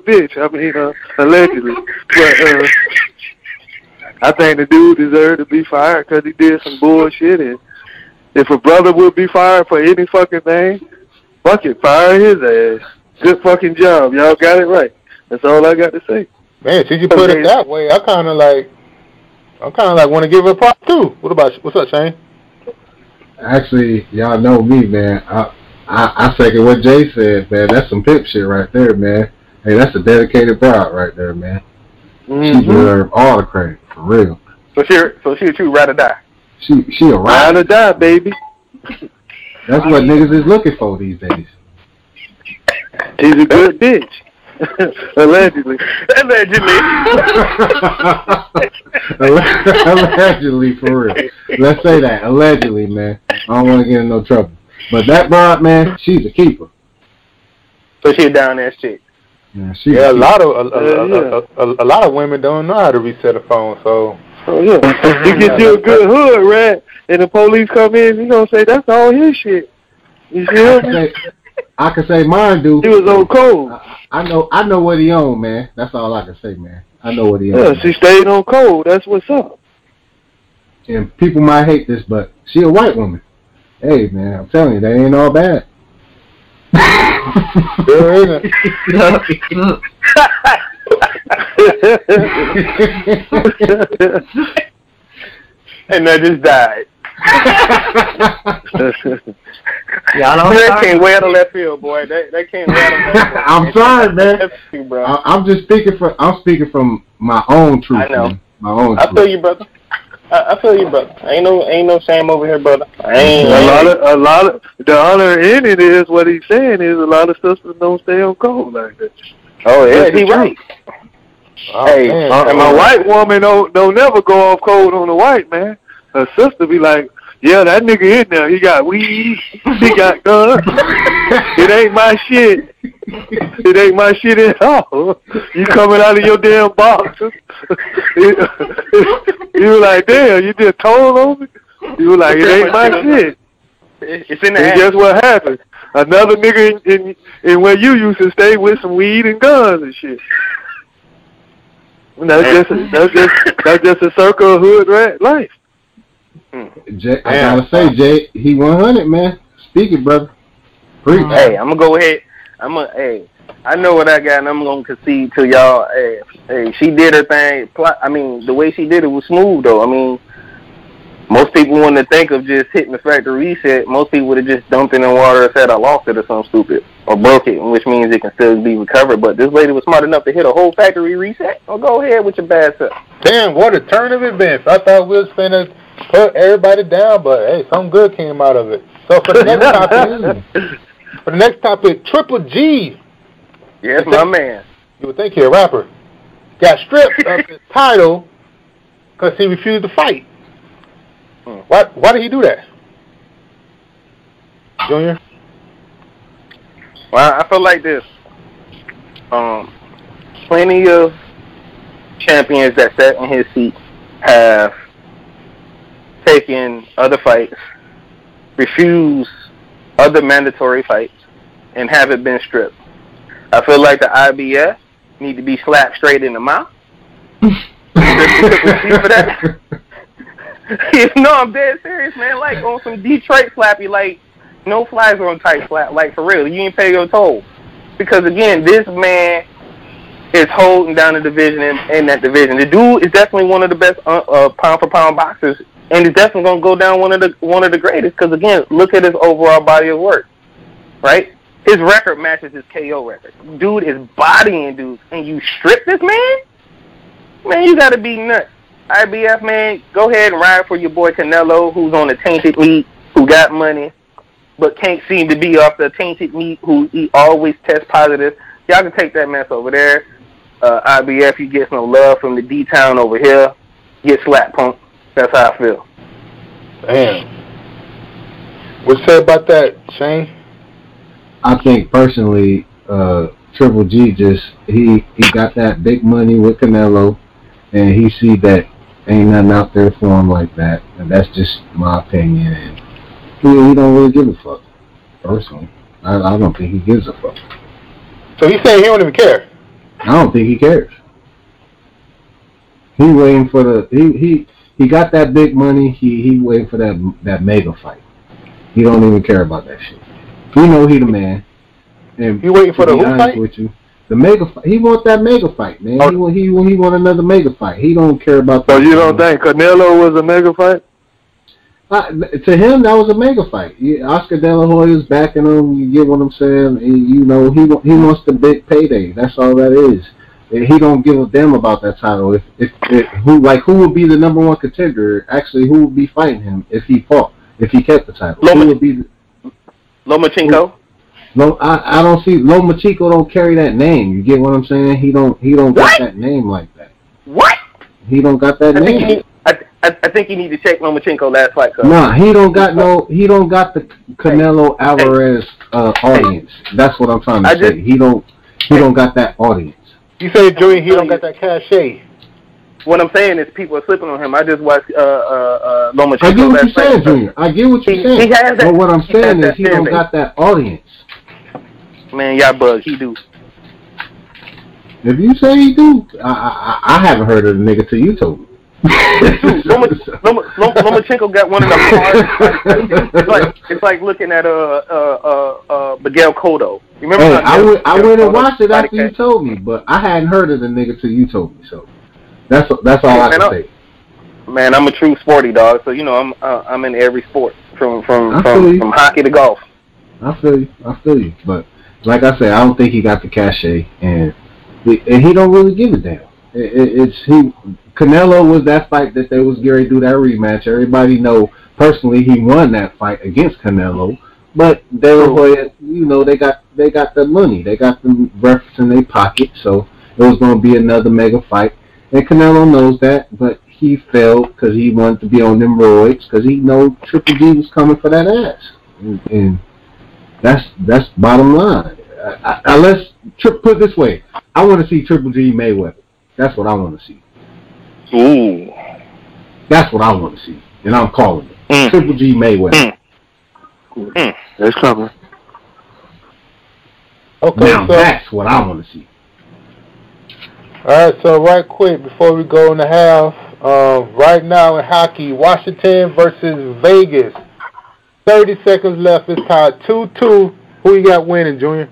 [SPEAKER 6] bitch. I mean, allegedly. But I think the dude deserved to be fired because he did some bullshit. And if a brother would be fired for any fucking thing, fucking fire his ass. Good fucking job. Y'all got it right. That's all I got to say.
[SPEAKER 4] Man, since you put it that way, I kind of like want to give her a prop too. What's up, Shane?
[SPEAKER 5] Actually, y'all know me, man. I second what Jay said, man. That's some pimp shit right there, man. Hey, that's a dedicated bride right there, man. She deserves all the credit, for real.
[SPEAKER 3] So she a true ride or die.
[SPEAKER 5] She a
[SPEAKER 6] Ride or die, baby.
[SPEAKER 5] That's what niggas is looking for these days.
[SPEAKER 6] She's a good bitch. Allegedly.
[SPEAKER 5] Allegedly, for real. Let's say that. Allegedly, man. I don't want to get in no trouble. But that broad, man, she's a keeper.
[SPEAKER 3] So she a down ass chick.
[SPEAKER 5] Yeah,
[SPEAKER 4] a lot of women don't know how to reset a phone, so.
[SPEAKER 6] Oh, yeah. You get you a good hood rat, and the police come in, you gonna say that's all his shit. You feel me?
[SPEAKER 5] I can say mine do.
[SPEAKER 6] He was on code.
[SPEAKER 5] I know what he owned, man. That's all I can say, man. I know what he owned.
[SPEAKER 6] Yeah, she stayed on code. That's what's up.
[SPEAKER 5] And people might hate this, but she a white woman. Hey, man, I'm telling you, that ain't all bad.
[SPEAKER 4] Sure isn't.
[SPEAKER 3] And that just died. That came way out of left field, boy. That came way out of left field.
[SPEAKER 5] I'm sorry, man.
[SPEAKER 3] You, bro.
[SPEAKER 5] I'm just speaking from my own truth.
[SPEAKER 3] I know.
[SPEAKER 5] Man. My own
[SPEAKER 3] I
[SPEAKER 5] truth.
[SPEAKER 3] feel you, brother. I feel you, brother. Ain't no shame over here, brother.
[SPEAKER 6] A lot of the honor in it is what he's saying is a lot of sisters don't stay on code like that.
[SPEAKER 3] Oh yeah,
[SPEAKER 6] That's
[SPEAKER 3] he
[SPEAKER 6] the
[SPEAKER 3] right.
[SPEAKER 6] truth.
[SPEAKER 4] Oh,
[SPEAKER 3] Hey,
[SPEAKER 4] man.
[SPEAKER 6] And my white woman don't never go off code on the white man. Her sister be like, yeah, that nigga in there. He got weed. He got guns. It ain't my shit. It ain't my shit at all. You coming out of your damn box. You were like, damn, you just told on me? You were like, it ain't my shit.
[SPEAKER 3] It's in the
[SPEAKER 6] And
[SPEAKER 3] ass.
[SPEAKER 6] guess what happened? Another nigga in where you used to stay with some weed and guns and shit. That's just a circle of hood rat life.
[SPEAKER 5] Jay, I gotta say, Jay, he 100, man. Speak it, brother. Preach.
[SPEAKER 3] Hey, I'm gonna go ahead. I know what I got, and I'm gonna concede to y'all. Hey, she did her thing. I mean, the way she did it was smooth, though. I mean, most people wouldn't think of just hitting the factory reset. Most people would have just dumped it in water and said I lost it or something stupid, or broke it, which means it can still be recovered. But this lady was smart enough to hit a whole factory reset. Well, go ahead with your bad self.
[SPEAKER 4] Damn, what a turn of events. I thought we was finna put everybody down, but hey, something good came out of it. So for the next topic, Triple G.
[SPEAKER 3] Yes, my man.
[SPEAKER 4] You would think he's a rapper. Got stripped of his title because he refused to fight. Why did he do that? Junior?
[SPEAKER 3] Well, I feel like this. Plenty of champions that sat in his seat have taken other fights, refused other mandatory fights, and haven't been stripped. I feel like the IBF need to be slapped straight in the mouth. For that. No, I'm dead serious, man. Like on some Detroit slappy, like no flies on type slap. Like for real, you ain't pay your toll. Because again, this man is holding down the division in that division. The dude is definitely one of the best pound for pound boxers, and he's definitely gonna go down one of the greatest. Because again, look at his overall body of work, right? His record matches his KO record. Dude is bodying dudes, and you strip this man? Man, you gotta be nuts. IBF, man, go ahead and ride for your boy Canelo, who's on the tainted meat, who got money, but can't seem to be off the tainted meat, who he always tests positive. Y'all can take that mess over there. IBF, you get some love from the D-Town over here. Get slapped, punk. That's how I feel.
[SPEAKER 4] Damn. What you say about that, Shane?
[SPEAKER 5] I think personally, Triple G he got that big money with Canelo, and he see that ain't nothing out there for him like that, and that's just my opinion. And he don't really give a fuck. Personally, I don't think he gives a fuck.
[SPEAKER 4] So he's saying he don't even care?
[SPEAKER 5] I don't think he cares. He waiting for the he got that big money. He waiting for that mega fight. He don't even care about that shit. We know he the man. And
[SPEAKER 4] he waiting for the who
[SPEAKER 5] fight?
[SPEAKER 4] With
[SPEAKER 5] you, the mega fight. He want that mega fight, man.
[SPEAKER 4] Oh.
[SPEAKER 5] He want another mega fight. He don't care about that.
[SPEAKER 6] So you don't think Canelo was a mega fight?
[SPEAKER 5] To him, that was a mega fight. Oscar De La Hoya's backing him. You get what I'm saying? He wants the big payday. That's all that is. He don't give a damn about that title. Who would be the number one contender? Actually, who would be fighting him if he fought? If he kept the title, who would be?
[SPEAKER 3] Lomachenko.
[SPEAKER 5] I don't see Lomachenko don't carry that name. You get what I'm saying? He don't got that name like that.
[SPEAKER 3] What?
[SPEAKER 5] He don't got that name.
[SPEAKER 3] I think you need to check Lomachenko last fight.
[SPEAKER 5] Nah, he don't got the Canelo Alvarez audience. That's what I'm trying to say. He don't got that audience.
[SPEAKER 4] You say, Joey, he don't got that cachet.
[SPEAKER 3] What I'm saying is people are slipping on him. I just watched Lomachenko.
[SPEAKER 5] I get what you're saying, Junior. I get what you're saying.
[SPEAKER 3] He has that,
[SPEAKER 5] but what I'm saying is he don't got that audience.
[SPEAKER 3] Man, y'all bug. He do.
[SPEAKER 5] If you say he do, I haven't heard of the nigga till you told me.
[SPEAKER 3] Lomachenko got one of the hardest. It's like looking at Miguel Cotto. You remember?
[SPEAKER 5] Hey, I went and watched it after you told me, but I hadn't heard of the nigga till you told me. So that's all I can say.
[SPEAKER 3] Man, I'm a true sporty dog, so you know I'm in every sport from hockey to golf.
[SPEAKER 5] I feel you, but like I said, I don't think he got the cachet, and he don't really give a damn. Canelo was that fight that they was going to do that rematch. Everybody know personally he won that fight against Canelo, but they were, they got the money, they got the reference in their pocket, so it was going to be another mega fight, and Canelo knows that, but he failed because he wanted to be on them roids because he know Triple G was coming for that ass, and that's bottom line. Put it this way, I want to see Triple G Mayweather. That's what I want to see.
[SPEAKER 3] Ooh.
[SPEAKER 5] That's what I want to see. And I'm calling it. Triple G Mayweather.
[SPEAKER 6] That's coming.
[SPEAKER 5] Okay, now that's what I want to see.
[SPEAKER 4] Alright, so right quick, before we go in the half, right now in hockey, Washington versus Vegas. 30 seconds left. It's tied 2-2. Who you got winning, Junior?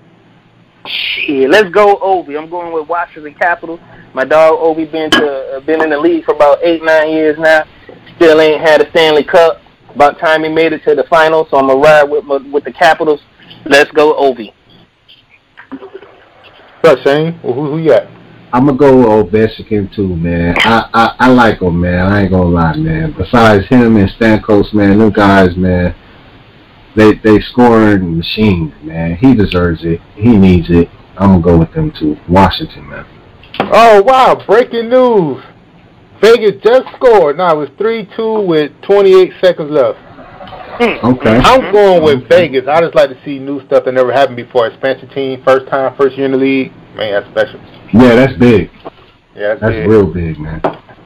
[SPEAKER 3] Shit, let's go Ovi. I'm going with Washington Capitals. My dog Ovi been in the league for about 8-9 years now. Still ain't had a Stanley Cup. About time he made it to the final, so I'm gonna ride with the Capitals. Let's go Ovi.
[SPEAKER 4] What's up, Shane? Who you got?
[SPEAKER 5] I'm gonna go with Ovechkin too, man. I like him, man. I ain't gonna lie, man. Besides him and Stamkos, man, them guys, man. They scoring machines, man. He deserves it. He needs it. I'm gonna go with them too. Washington, man.
[SPEAKER 4] Oh wow! Breaking news. Vegas just scored. Now it was 3-2 with 28 seconds left.
[SPEAKER 5] Okay.
[SPEAKER 4] I'm going with Vegas. I just like to see new stuff that never happened before. Expansion team, first year in the league. Man, that's special.
[SPEAKER 5] Yeah, that's big.
[SPEAKER 4] Yeah,
[SPEAKER 5] that's big. Real big, man.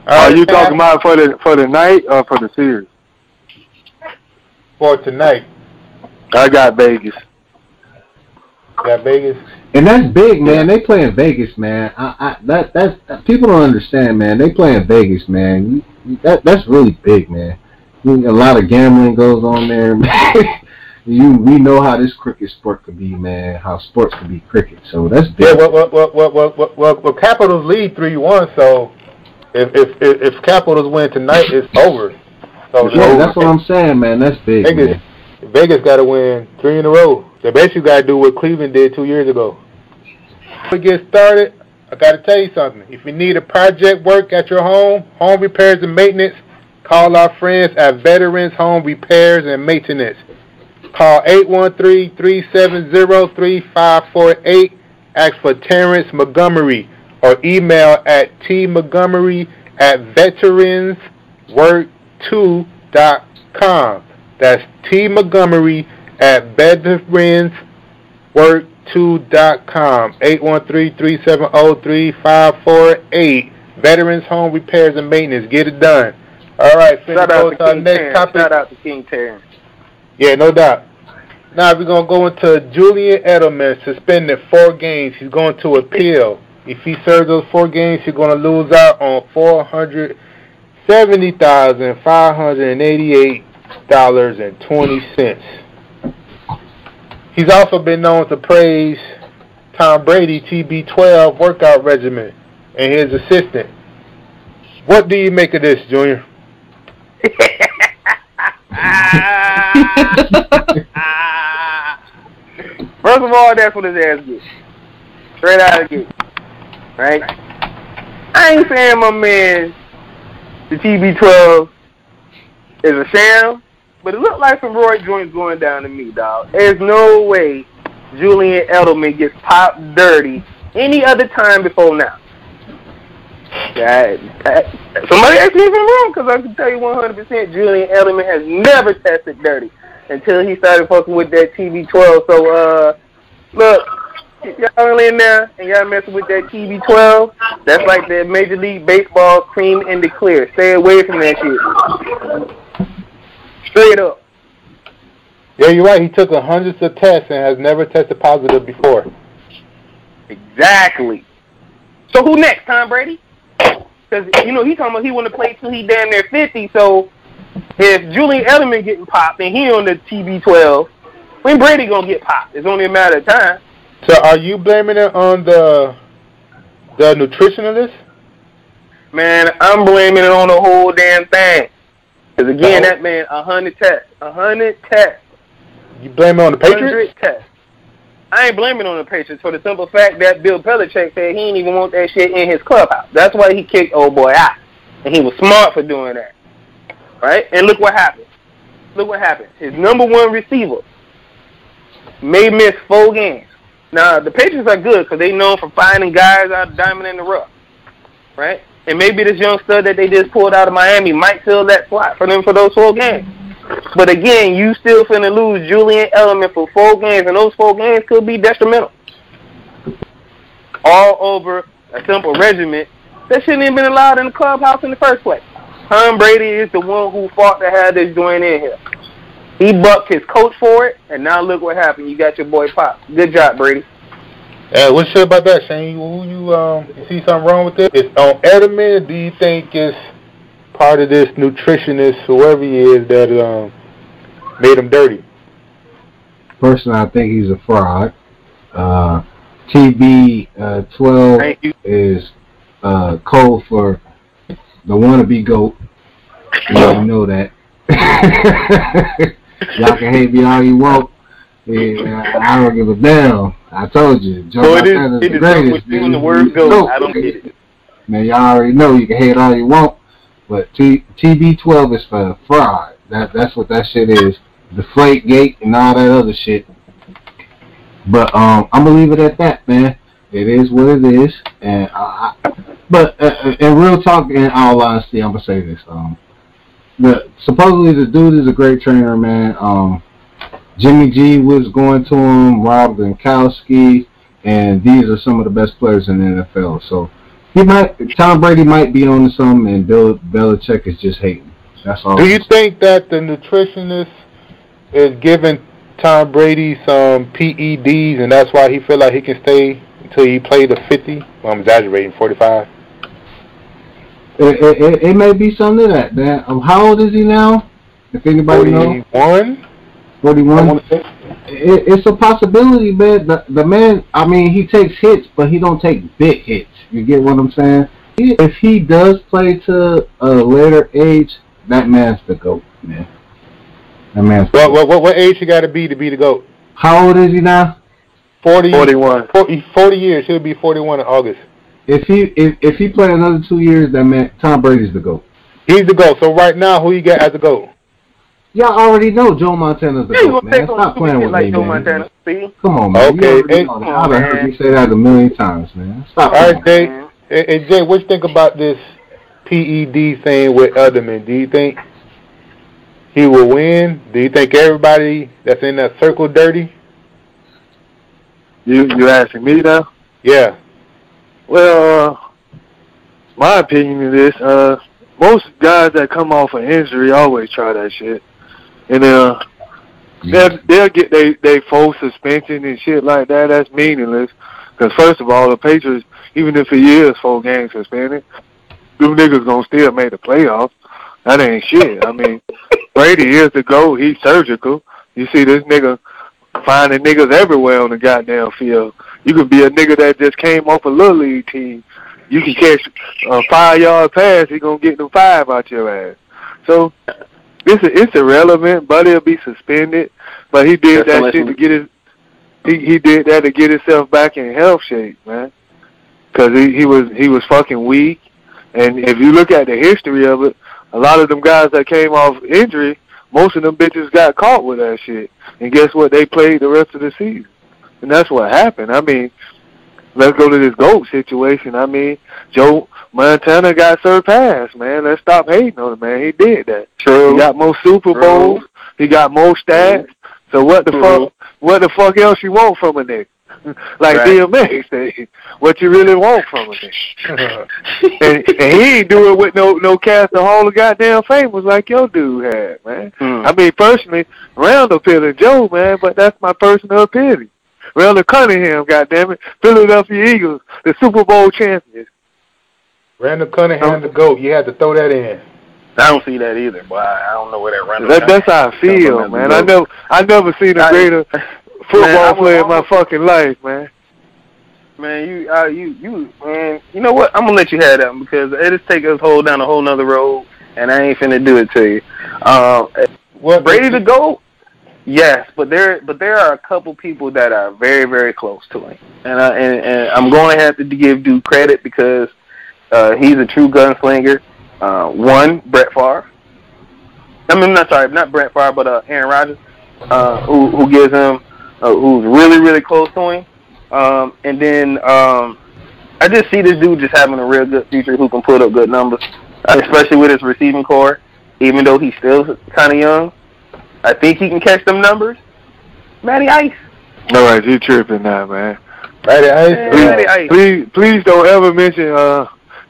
[SPEAKER 6] Are you talking about for the night or for the series?
[SPEAKER 4] For tonight.
[SPEAKER 6] I got Vegas.
[SPEAKER 4] Got Vegas.
[SPEAKER 5] And that's big, man. They playing Vegas, man. That's people don't understand, man. They playing Vegas, man. That's really big, man. A lot of gambling goes on there, man. We know how this cricket sport could be, man. How sports could be cricket. So that's big.
[SPEAKER 4] Yeah. Well, Capitals lead 3-1. So if Capitals win tonight, it's over. So
[SPEAKER 5] yeah, that's what I'm saying, man. That's big.
[SPEAKER 4] Vegas got to win 3 in a row. They basically got to do what Cleveland did 2 years ago. Before we get started, I got to tell you something. If you need a project work at your home repairs and maintenance, call our friends at Veterans Home Repairs and Maintenance. Call 813-370-3548. Ask for Terrence Montgomery or email at tmontgomery@veteranswork2.com. That's tmontgomery@veteranswork2.com. 813-370-3548. Veterans Home Repairs and Maintenance. Get it done. All right,
[SPEAKER 3] shout out to King Terrence. Shout out to King Terrence.
[SPEAKER 4] Yeah, no doubt. Now we're going to go into Julian Edelman, suspended 4 games. He's going to appeal. If he serves those 4 games, he's going to lose out on $470,588.20. He's also been known to praise Tom Brady TB12 workout regimen and his assistant. What do you make of this, Junior?
[SPEAKER 3] First of all, that's what his ass gets. Straight out of the gate. Right? I ain't saying my man, the TB12, is a sham, but it looked like some Roy joints going down to me, dog. There's no way Julian Edelman gets popped dirty any other time before now. Somebody asked me if I'm wrong, because I can tell you 100% Julian Edelman has never tested dirty until he started fucking with that TB12. So, look, if y'all in there and y'all messing with that TB12, that's like the Major League Baseball cream in the clear. Stay away from that shit. Straight up.
[SPEAKER 4] Yeah, you're right. He took hundreds of tests and has never tested positive before.
[SPEAKER 3] Exactly. So who next? Tom Brady? Because, he talking about he want to play till he damn near 50. So if Julian Edelman getting popped and he on the TB12, when Brady going to get popped? It's only a matter of time.
[SPEAKER 4] So are you blaming it on the nutritionist?
[SPEAKER 3] Man, I'm blaming it on the whole damn thing. Because, again, that man, 100 tests. 100 tests.
[SPEAKER 4] You blame it on the Patriots?
[SPEAKER 3] 100 tests. I ain't blaming it on the Patriots for the simple fact that Bill Belichick said he didn't even want that shit in his clubhouse. That's why he kicked old boy out. And he was smart for doing that. Right? And look what happened. Look what happened. His number one receiver may miss 4 games. Now, the Patriots are good because they known for finding guys out of diamond in the rough. Right? And maybe this young stud that they just pulled out of Miami might fill that slot for them for those 4 games. But again, you still finna lose Julian Edelman for 4 games, and those 4 games could be detrimental. All over a simple regiment that shouldn't have been allowed in the clubhouse in the first place. Tom Brady is the one who fought to have this joint in here. He bucked his coach for it, and now look what happened. You got your boy Pop. Good job, Brady.
[SPEAKER 4] What you say about that, Shane? You see something wrong with it? It's on Edelman. Do you think it's part of this nutritionist, whoever he is, that made him dirty?
[SPEAKER 5] Personally, I think he's a fraud. TB12 is code for the wannabe GOAT. You already know that. Y'all can hate me all you want. Yeah, I don't give a damn. I told you. Joe Montana's the greatest.
[SPEAKER 3] The word GOAT. I don't get it.
[SPEAKER 5] Man, y'all already know you can hate all you want. But TB12 is for fraud. That's what that shit is. Deflate gate and all that other shit. But I'm gonna leave it at that, man. It is what it is. And but in real talk, in all honesty, I'm gonna say this. Supposedly the dude is a great trainer, man. Jimmy G was going to him, Rob Gronkowski, and these are some of the best players in the NFL. So Tom Brady might be on to something, and Bill Belichick is just hating. That's all.
[SPEAKER 4] Do you think that the nutritionist is giving Tom Brady some PEDs, and that's why he feel like he can stay until he played the 50? Well, I'm exaggerating, 45.
[SPEAKER 5] It may be something to that, man. How old is he now? If anybody knows. 41. It's a possibility, man. The man, I mean, he takes hits, but he don't take big hits. You get what I'm saying? If he does play to a later age, that man's the GOAT, man. That man's the GOAT.
[SPEAKER 4] What age you got to be the GOAT?
[SPEAKER 5] How old is he now?
[SPEAKER 6] 41.
[SPEAKER 4] 40 years. He'll be 41 in August.
[SPEAKER 5] If he play another 2 years, that man, Tom Brady's the GOAT.
[SPEAKER 4] He's the GOAT. So right now, who you got as the GOAT?
[SPEAKER 5] Y'all already know Joe Montana's the GOAT, man. Stop playing with me, man.
[SPEAKER 3] Montana. See?
[SPEAKER 5] Come on, man.
[SPEAKER 4] Okay.
[SPEAKER 5] I've heard you say that a million times, man. Stop.
[SPEAKER 4] All right, Jay. Hey, Jay, what you think about this PED thing with Edelman? Do you think he will win? Do you think everybody that's in that circle dirty?
[SPEAKER 6] You asking me now?
[SPEAKER 4] Yeah.
[SPEAKER 6] Well, my opinion is this: most guys that come off an injury always try that shit, and they'll get they full suspension and shit like that. That's meaningless. Because first of all, the Patriots, even if he is 4 games suspended, them niggas gonna still make the playoffs. That ain't shit. I mean, Brady is the GOAT. He's surgical. You see this nigga finding niggas everywhere on the goddamn field. You could be a nigga that just came off a little league team. You can catch a 5-yard pass, he gonna get them 5 out your ass. So it's irrelevant. Buddy'll be suspended, but he did that shit to get his. He did that to get himself back in health shape, man. Cause he was fucking weak. And if you look at the history of it, a lot of them guys that came off injury, most of them bitches got caught with that shit. And guess what? They played the rest of the season. And that's what happened. I mean, let's go to this GOAT situation. I mean, Joe Montana got surpassed, man. Let's stop hating on him, man. He did that.
[SPEAKER 3] True.
[SPEAKER 6] He got more Super Bowls. He got more stats. So what the fuck else you want from a nigga? Like DMX said, what you really want from a nigga? and he ain't do it with no cast of Hall of goddamn famous like your dude had, man. I mean, personally, Randall Pilling Joe, man, but that's my personal opinion. Randall Cunningham, goddammit, Philadelphia Eagles, the Super Bowl champions.
[SPEAKER 4] Randall Cunningham, the GOAT. You had to throw that in.
[SPEAKER 3] I don't see that either, but I don't know where that Randall.
[SPEAKER 6] That's how I feel, man. I never seen a greater football player in my fucking life, man.
[SPEAKER 3] Man, you know what? I'm gonna let you have that one because it'll take us down a whole nother road, and I ain't finna do it to you. Brady the GOAT? Yes, but there are a couple people that are very, very close to him, and I'm going to have to give due credit because he's a true gunslinger. One, Brett Favre. I mean, not Brett Favre, but Aaron Rodgers, who gives him, who's really, really close to him. And then I just see this dude just having a real good future who can put up good numbers, especially with his receiving core. Even though he's still kind of young, I think he can catch them numbers. Matty Ice.
[SPEAKER 6] All right, you tripping now, man.
[SPEAKER 4] Matty Ice.
[SPEAKER 6] Please don't ever mention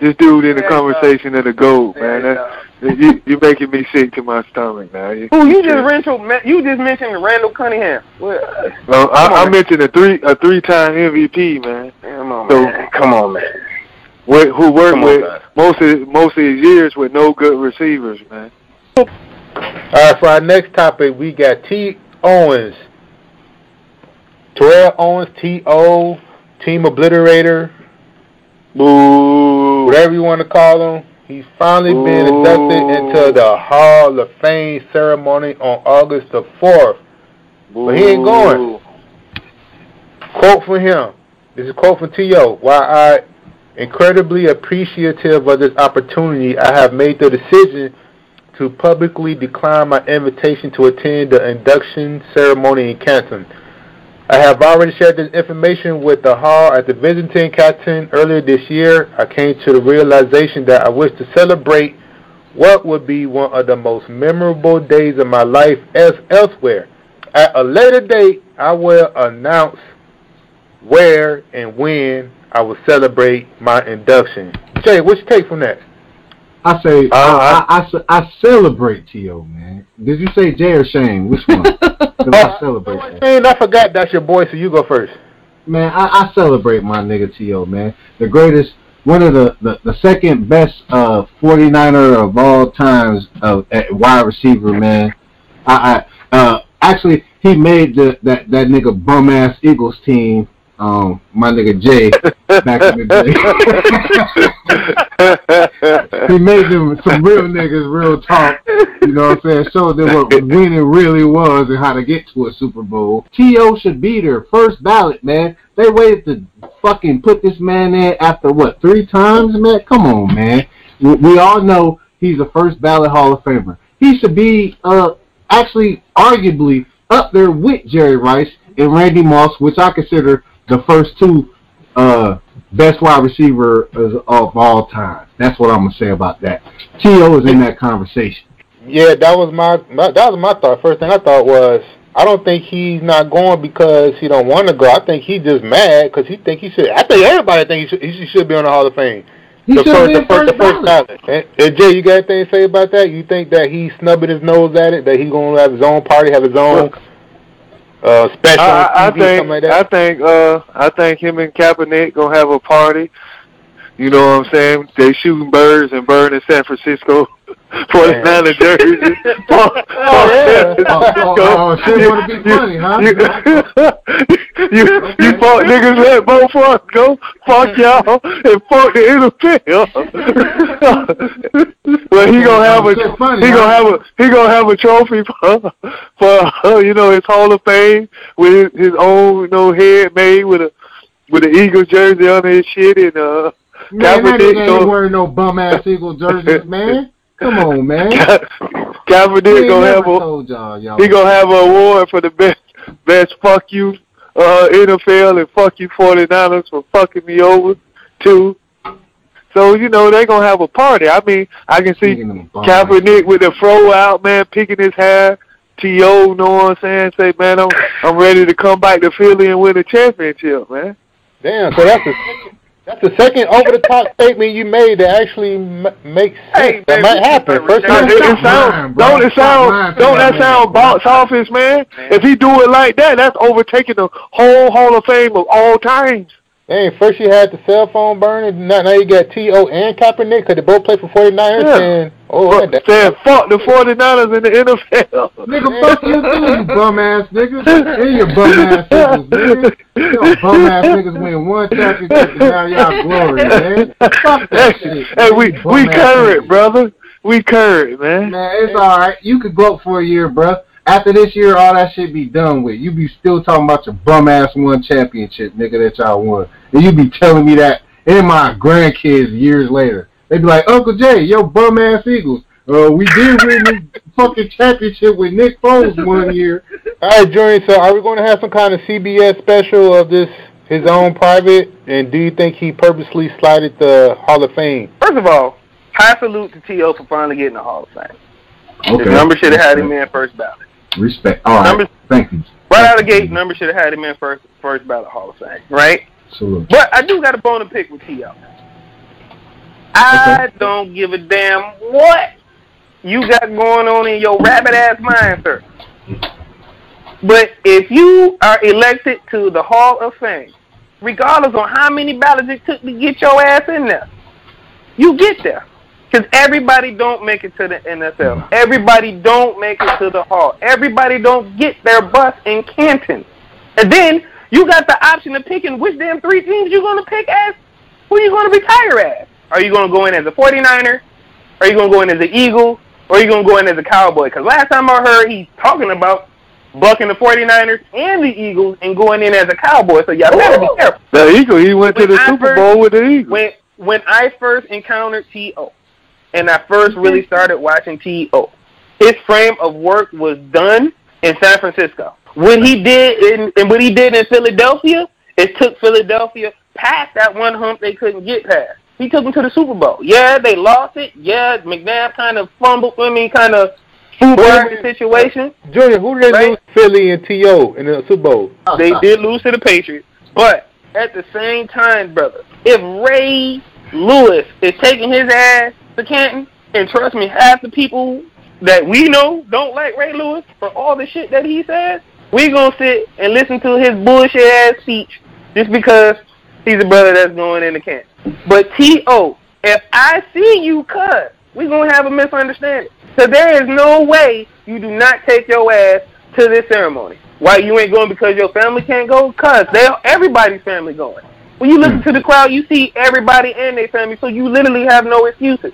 [SPEAKER 6] this dude in the conversation of the GOAT, man. You're making me sick to my stomach now. You
[SPEAKER 3] just mentioned Randall Cunningham.
[SPEAKER 6] I mentioned a three-time MVP, man.
[SPEAKER 3] Come on, man.
[SPEAKER 6] Who worked with most of his years with no good receivers, man.
[SPEAKER 4] All right, for our next topic, we got T. Owens. Terrell Owens, T.O., Team Obliterator.
[SPEAKER 3] Boo.
[SPEAKER 4] Whatever you want to call him. He's finally been inducted into the Hall of Fame ceremony on August the 4th. Boo. But he ain't going. Quote from him. This is a quote from T.O. While I incredibly appreciative of this opportunity, I have made the decision to publicly decline my invitation to attend the induction ceremony in Canton. I have already shared this information with the Hall at the Visiting Captain earlier this year. I came to the realization that I wish to celebrate what would be one of the most memorable days of my life elsewhere. At a later date, I will announce where and when I will celebrate my induction. Jay, what's your take from that?
[SPEAKER 5] I say I celebrate T.O., man. Did you say Jay or Shane? Which one? I celebrate that.
[SPEAKER 4] Shane, I forgot that's your boy, so you go first.
[SPEAKER 5] Man, I celebrate my nigga T.O., man. The greatest, one of the second best 49er of all times at wide receiver, man. Actually, he made that nigga bum ass Eagles team. My nigga Jay back in the day. He made them some real niggas, real talk. You know what I'm saying? Showed them what winning really was and how to get to a Super Bowl. T.O. should be there. First ballot, man. They waited to fucking put this man in after, 3 times, man? Come on, man. We all know he's a first ballot Hall of Famer. He should be, actually, arguably, up there with Jerry Rice and Randy Moss, which I consider the first 2 best wide receiver of all time. That's what I'm gonna say about that. T.O. is in that conversation.
[SPEAKER 4] Yeah, that was my thought. First thing I thought was, I don't think he's not going because he don't want to go. I think he's just mad because he think he should. I think everybody thinks he should be on the Hall of Fame. The first ballot. And Jay, you got anything to say about that? You think that he's snubbing his nose at it? That he's gonna have his own party, have his own special TV, something like that?
[SPEAKER 6] I think him and Kaepernick gonna have a party. You know what I'm saying? They shooting birds and burning San Francisco 49er jerseys.
[SPEAKER 5] Shit want to be funny, huh?
[SPEAKER 6] You fuck niggas let both of us go. Fuck y'all and fuck the NFL. Well, he gonna have a trophy for his Hall of Fame with his own head made with an Eagles jersey on his shit and
[SPEAKER 5] Man, that
[SPEAKER 6] Kaepernick
[SPEAKER 5] nigga ain't wearing no bum-ass Eagle jerseys, man. Come on, man.
[SPEAKER 6] Kaepernick gonna have he gonna have an award for the best fuck you NFL and fuck you 49ers for fucking me over too. So, you know, they gonna have a party. I mean, I can see Kaepernick with the fro out, man, picking his hair. T.O., know what I'm saying? Say, man, I'm ready to come back to Philly and win a championship, man.
[SPEAKER 4] Damn, so that's the second over-the-top statement you made that actually makes sense.
[SPEAKER 6] Hey,
[SPEAKER 4] that might happen. First
[SPEAKER 6] don't that sound box office, man? If he do it like that, that's overtaking the whole Hall of Fame of all times.
[SPEAKER 4] Hey, first you had the cell phone burning, now you got T.O. and Kaepernick, because they both play for 49ers, saying
[SPEAKER 6] fuck the 49ers in the NFL.
[SPEAKER 5] Nigga, fuck you too, you bum-ass niggas. And your bum-ass niggas, nigga. Your bum-ass niggas win one championship and now y'all glory, man. Fuck that shit.
[SPEAKER 6] Hey, we current, brother. We current, man.
[SPEAKER 5] Man, it's alright. You could go for a year, bruh. After this year, all that shit be done with. You be still talking about your bum-ass one championship, nigga, that y'all won. And you be telling me that in my grandkids years later. They be like, Uncle Jay, yo bum-ass Eagles. We did win the fucking championship with Nick Foles one year.
[SPEAKER 4] All right, Junior, so are we going to have some kind of CBS special of this, his own private? And do you think he purposely slided the Hall of Fame?
[SPEAKER 3] First of all, high salute to T.O. for finally getting the Hall of Fame.
[SPEAKER 5] Okay.
[SPEAKER 3] His number should have had him in first ballot.
[SPEAKER 5] Respect. All right. Thank you.
[SPEAKER 3] Right out of the gate, number should have had him in first ballot Hall of Fame, right?
[SPEAKER 5] Absolutely.
[SPEAKER 3] But I do got a bone to pick with T.O. I don't give a damn what you got going on in your rabbit-ass mind, sir. But if you are elected to the Hall of Fame, regardless of how many ballots it took to get your ass in there, you get there. Because everybody don't make it to the NFL. Everybody don't make it to the Hall. Everybody don't get their bus in Canton. And then you got the option of picking which damn three teams you're going to pick as, who you going to retire as. Are you going to go in as a 49er? Are you going to go in as an Eagle? Or are you going to go in as a Cowboy? Because last time I heard he's talking about bucking the 49ers and the Eagles and going in as a Cowboy. So y'all better be careful.
[SPEAKER 6] The Eagle, he went to the Super Bowl with the Eagles.
[SPEAKER 3] When I first encountered T.O., and I first really started watching T.O., his frame of work was done in San Francisco. What he did in Philadelphia, it took Philadelphia past that one hump they couldn't get past. He took them to the Super Bowl. Yeah, they lost it. Yeah, McNabb kind of fumbled for me, kind of fooled the situation.
[SPEAKER 4] Junior, who did they lose, Philly and T.O. in the Super Bowl?
[SPEAKER 3] They did lose to the Patriots. But at the same time, brother, if Ray Lewis is taking his ass to Canton, and trust me, half the people that we know don't like Ray Lewis for all the shit that he says, we gonna sit and listen to his bullshit ass speech just because he's a brother that's going into Canton. But T.O., if I see you cut, we gonna have a misunderstanding. So there is no way you do not take your ass to this ceremony. Why you ain't going because your family can't go? Cause everybody's family going. When you listen to the crowd, you see everybody and their family, so you literally have no excuses.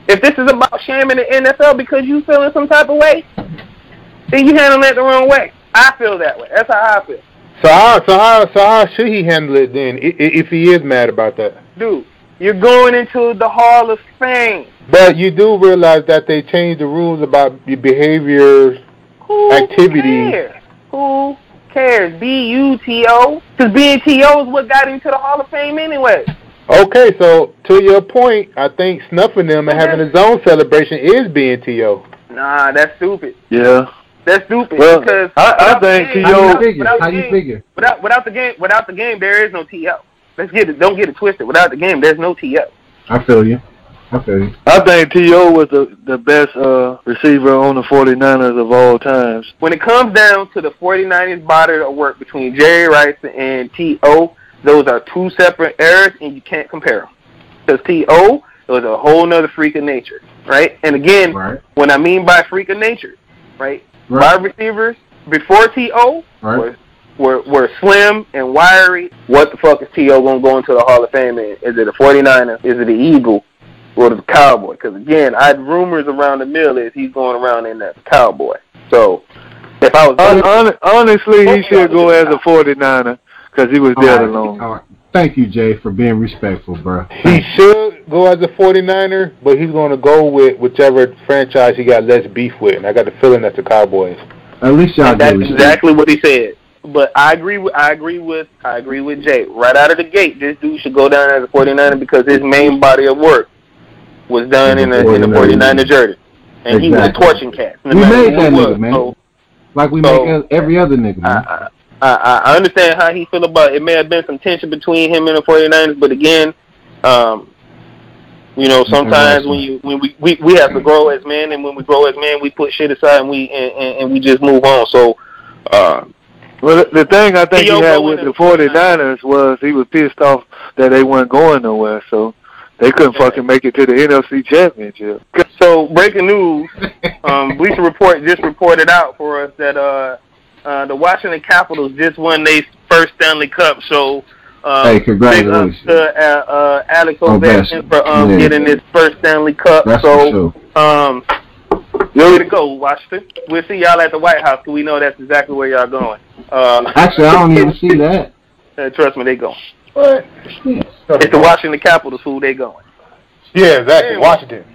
[SPEAKER 3] If this is about shaming the NFL because you feeling some type of way, then you handle it the wrong way. I feel that way. That's how I feel.
[SPEAKER 4] So how should he handle it then, if he is mad about that?
[SPEAKER 3] Dude, you're going into the Hall of Fame.
[SPEAKER 4] But you do realize that they changed the rules about your behavior, activity.
[SPEAKER 3] Who cares? Be you, T.O. Because being T.O. is what got him to the Hall of Fame anyway.
[SPEAKER 4] Okay, so to your point, I think snuffing them and having his own celebration is being T.O.
[SPEAKER 3] Nah, that's stupid.
[SPEAKER 6] Yeah.
[SPEAKER 3] That's stupid.
[SPEAKER 6] Well,
[SPEAKER 3] because
[SPEAKER 6] I think T.O.
[SPEAKER 5] How you figure?
[SPEAKER 3] Without the game, there is no T.O. Don't get it twisted. Without the game, there's no T.O.
[SPEAKER 5] I feel you.
[SPEAKER 6] I think T.O. was the best receiver on the 49ers of all times.
[SPEAKER 3] When it comes down to the 49ers body of work between Jerry Rice and T.O., those are two separate eras, and you can't compare them. Because T.O. was a whole nother freak of nature, right? And again, When I mean by freak of nature, right? Wide receivers before T.O. were slim and wiry. What the fuck is T.O. going to go into the Hall of Fame in? Is it a 49er? Is it the Eagle? Or the Cowboy? Because again, I had rumors around the mill is he's going around in that Cowboy. So, if I was
[SPEAKER 6] honestly, he should go as a 49er because he was there the longest.
[SPEAKER 5] Thank you, Jay, for being respectful, bro.
[SPEAKER 4] He should go as a 49er, but he's going to go with whichever franchise he got less beef with, and I got the feeling that's the Cowboys.
[SPEAKER 5] At least y'all
[SPEAKER 3] That's
[SPEAKER 5] do
[SPEAKER 3] exactly what he said. But I agree with Jay. Right out of the gate, this dude should go down as a 49er because his main body of work was done in the 49er jersey. And he was torching cats.
[SPEAKER 5] We made that nigga, man.
[SPEAKER 3] So,
[SPEAKER 5] like we make every other nigga, man.
[SPEAKER 3] I understand how he feel about it. It may have been some tension between him and the 49ers, but again, you know, sometimes when we have to grow as men, and when we grow as men, we put shit aside and we just move on. So,
[SPEAKER 6] well, the thing I think he had with the 49ers was he was pissed off that they weren't going nowhere, so they couldn't fucking make it to the NFC Championship.
[SPEAKER 3] So, breaking news, Bleacher Report just reported out for us that the Washington Capitals just won their first Stanley Cup. So,
[SPEAKER 5] hey, congratulations
[SPEAKER 3] to Alex Ovechkin for getting his first Stanley Cup.
[SPEAKER 5] That's
[SPEAKER 3] so, way to go, Washington. We'll see y'all at the White House because we know that's exactly where y'all going.
[SPEAKER 5] Actually, I don't even see that.
[SPEAKER 3] Trust me, they going.
[SPEAKER 4] What?
[SPEAKER 3] It's the Washington Capitals, who they going.
[SPEAKER 4] Yeah, exactly. Washington.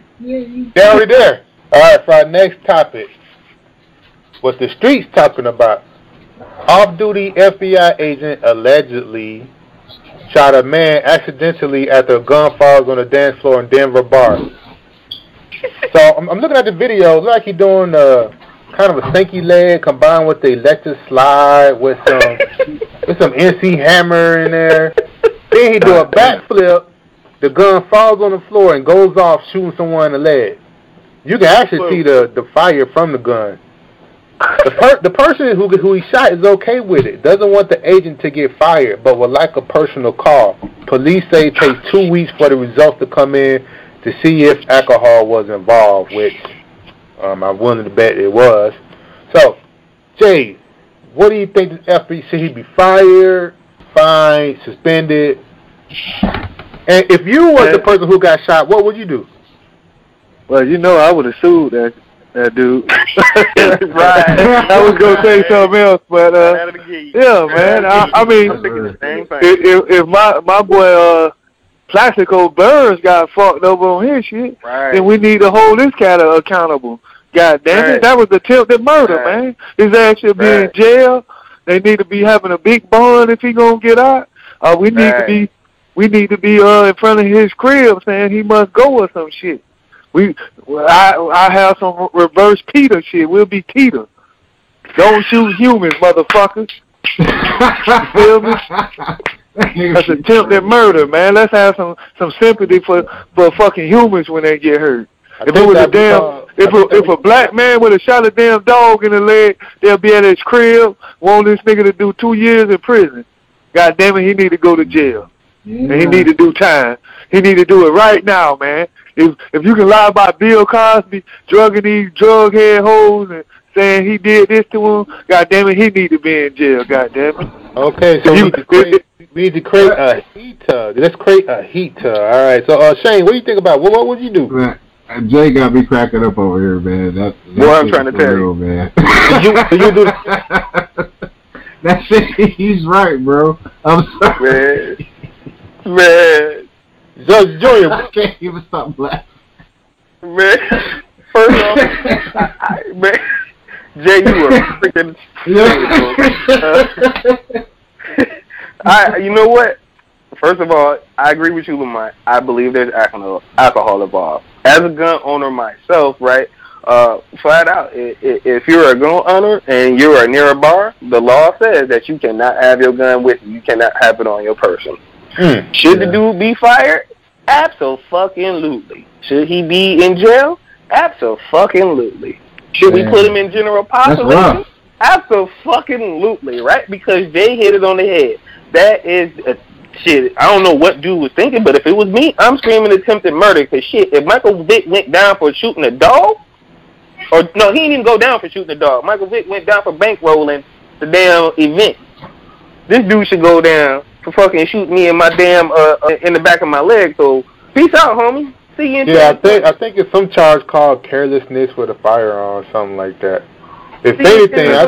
[SPEAKER 4] They're already there. All right, for our next topic, what the streets talking about. Off-duty FBI agent allegedly shot a man accidentally after a gun falls on a dance floor in Denver bar. So I'm looking at the video. It looks like he's doing kind of a stinky leg combined with the electric slide with some NC hammer in there. Then he do a backflip. The gun falls on the floor and goes off shooting someone in the leg. You can actually see the fire from the gun. The person who he shot is okay with it. Doesn't want the agent to get fired, but would like a personal call. Police say it takes 2 weeks for the results to come in to see if alcohol was involved, which I'm willing to bet it was. So, Jay, what do you think the FBI should he be fired, fined, suspended? And if you was the person who got shot, what would you do?
[SPEAKER 6] Well, you know, I would have sued that dude.
[SPEAKER 3] Right.
[SPEAKER 6] I was gonna say something else, but yeah, man. I mean, if my boy Plaxico Burns got fucked over on his shit, then we need to hold this cat accountable. God damn it, that was attempted murder, man. His ass should be in jail. They need to be having a big bond if he gonna get out. We need to be in front of his crib saying he must go or some shit. I have some reverse Peter shit. We'll be Peter. Don't shoot humans, motherfuckers. Feel me? That's attempted murder, man. Let's have some sympathy for fucking humans when they get hurt. If it was if a black man would have shot a damn dog in the leg, they'll be at his crib, want this nigga to do 2 years in prison. God damn it, he need to go to jail. And he need to do time. He need to do it right now, man. If you can lie about Bill Cosby drugging these drug head hoes and saying he did this to him, God damn it, he need to be in jail. God damn it.
[SPEAKER 4] Okay, so we need to create a heater. Let's create a heater. All right. So Shane, what do you think about what would you do?
[SPEAKER 5] Man, Jay got me cracking up over here, man. That's
[SPEAKER 3] I'm trying to tell you,
[SPEAKER 5] man.
[SPEAKER 4] you do.
[SPEAKER 5] That shit, he's right, bro. I'm sorry,
[SPEAKER 3] man.
[SPEAKER 5] Judge Junior, I can't even stop laughing.
[SPEAKER 3] Man, first off, man, Jay, you are freaking. You know what? First of all, I agree with you, Lamont. I believe there's alcohol involved. As a gun owner myself, right? Flat out, if you're a gun owner and you are near a bar, the law says that you cannot have your gun with you. You cannot have it on your person. Should the dude be fired? Abso-fucking-lutely. Should he be in jail? Abso-fucking-lutely. Should we put him in general population? Abso-fucking-lutely, right? Because Jay hit it on the head. That is shit. I don't know what dude was thinking, but if it was me, I'm screaming attempted murder. Because shit, if Michael Vick went down for shooting a dog, or no, he didn't even go down for shooting a dog. Michael Vick went down for bankrolling the damn event. This dude should go down for fucking shooting me in my damn in the back of my leg. So peace out, homie. See you in
[SPEAKER 4] I think it's some charge called carelessness with a firearm or something like that. If anything, I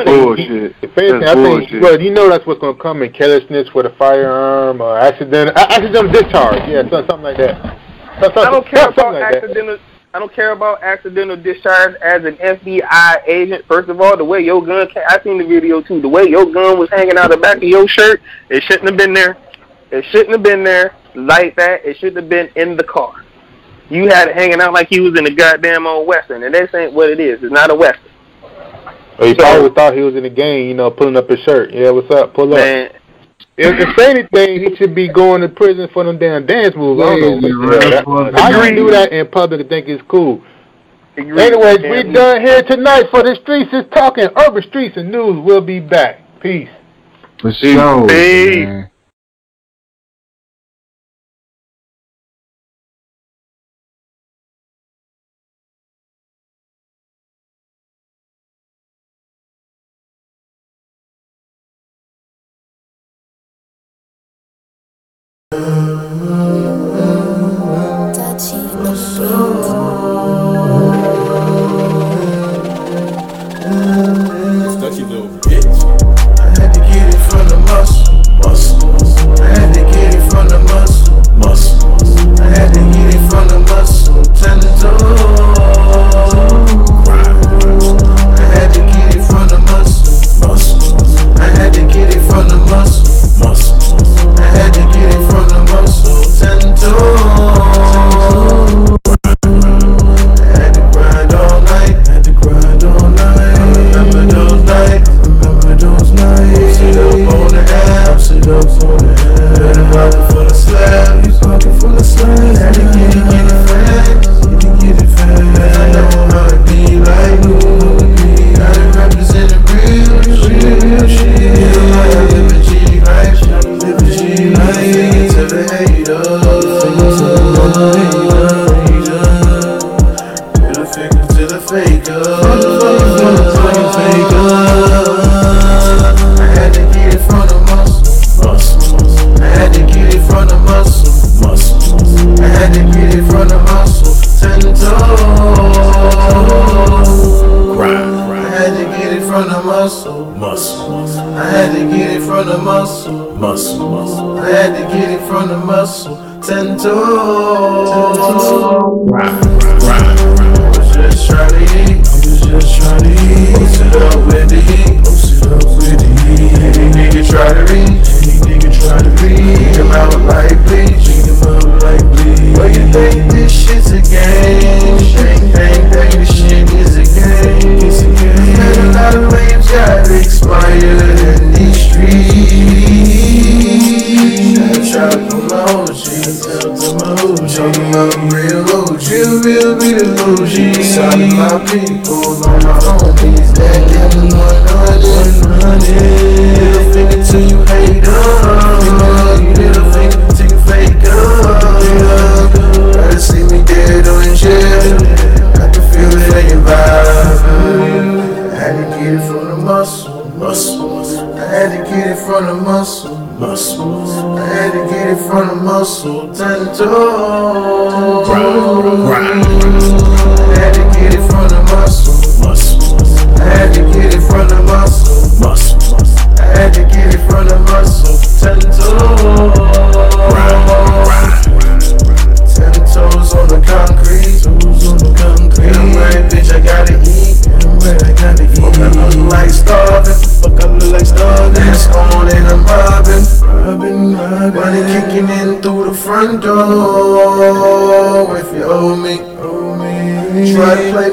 [SPEAKER 4] think, well, you know that's what's gonna come in carelessness with a firearm or accidental discharge. Yeah, something like that.
[SPEAKER 3] I don't care about accidental. I don't care about accidental discharge as an FBI agent. First of all, the way your gun, I seen the video too. The way your gun was hanging out the back of your shirt, it shouldn't have been there. It shouldn't have been there like that. It should have been in the car. You had it hanging out like he was in a goddamn old Western, and this ain't what it is. It's not a Western.
[SPEAKER 4] Well, he probably thought he was in the game, pulling up his shirt. Yeah, what's up? Pull up. Man. If anything, he should be going to prison for them damn dance moves. I don't know. I don't do that in public and think it's cool. Anyways, we done here tonight for the Streets is Talking. Urban Streets and News. We'll be back. Peace.
[SPEAKER 5] For sure, man.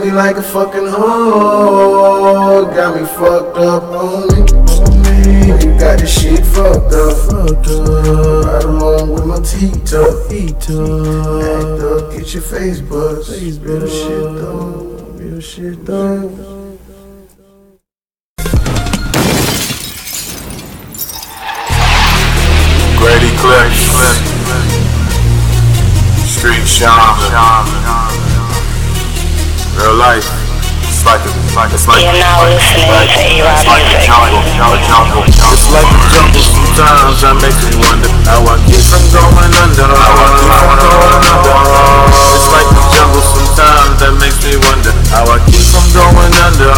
[SPEAKER 7] Like a fucking hoe, got me fucked up, homie. You got this shit fucked up. Right along with my teeth up. Act up, get your face buzzed. Real shit though.
[SPEAKER 8] Grady Clips, Street Sean. Real life, it's like a jungle. It's like a jungle sometimes, that makes me wonder how I keep from going under. It's like a jungle sometimes, that makes me wonder how I keep from going under.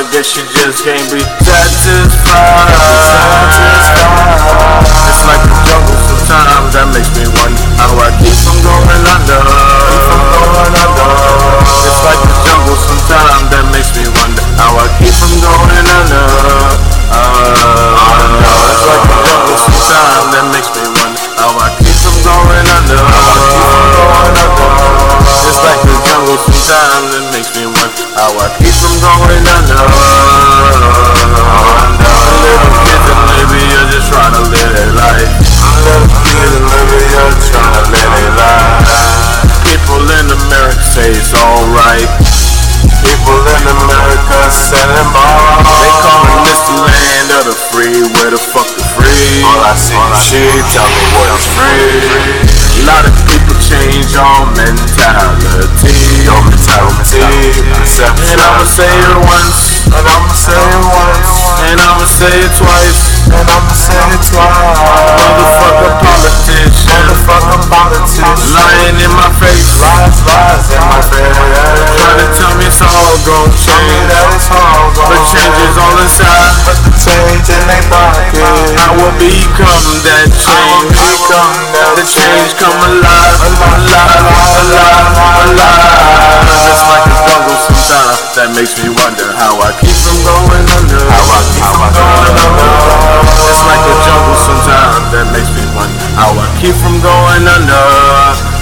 [SPEAKER 8] I guess you just can't be satisfied. It's like the jungle sometimes, that makes me wonder how I keep from going under. It's like the jungle sometimes, that makes me wonder how I keep from going under. It's like the jungle sometimes, that makes me wonder how I keep from going under. It's like the jungle sometimes, that makes me wonder how I keep from going under. Little kids in Libya just trying to live their life. Little kids in Libya trying to live their life. People in America say it's alright. People in America say them all. They calling this the land of the free. Where the fuck the free? All I see is shit, tell me what is free. A lot of people change your mentality. Your mentality. And I'ma say it once. And I'ma say it once. And I'ma say it twice. And I'ma say it twice. Motherfucker politician. Motherfucker politician. Lying in my face. Lies in my face. Trying to tell me it's all gon' change. But change is all inside. But the change in they pocket. I will become that change. The change come alive. Alive. Just like a jungle sometimes, that makes me wonder how I keep from going under. It's like a jungle sometimes, that makes me wonder how I keep from going under.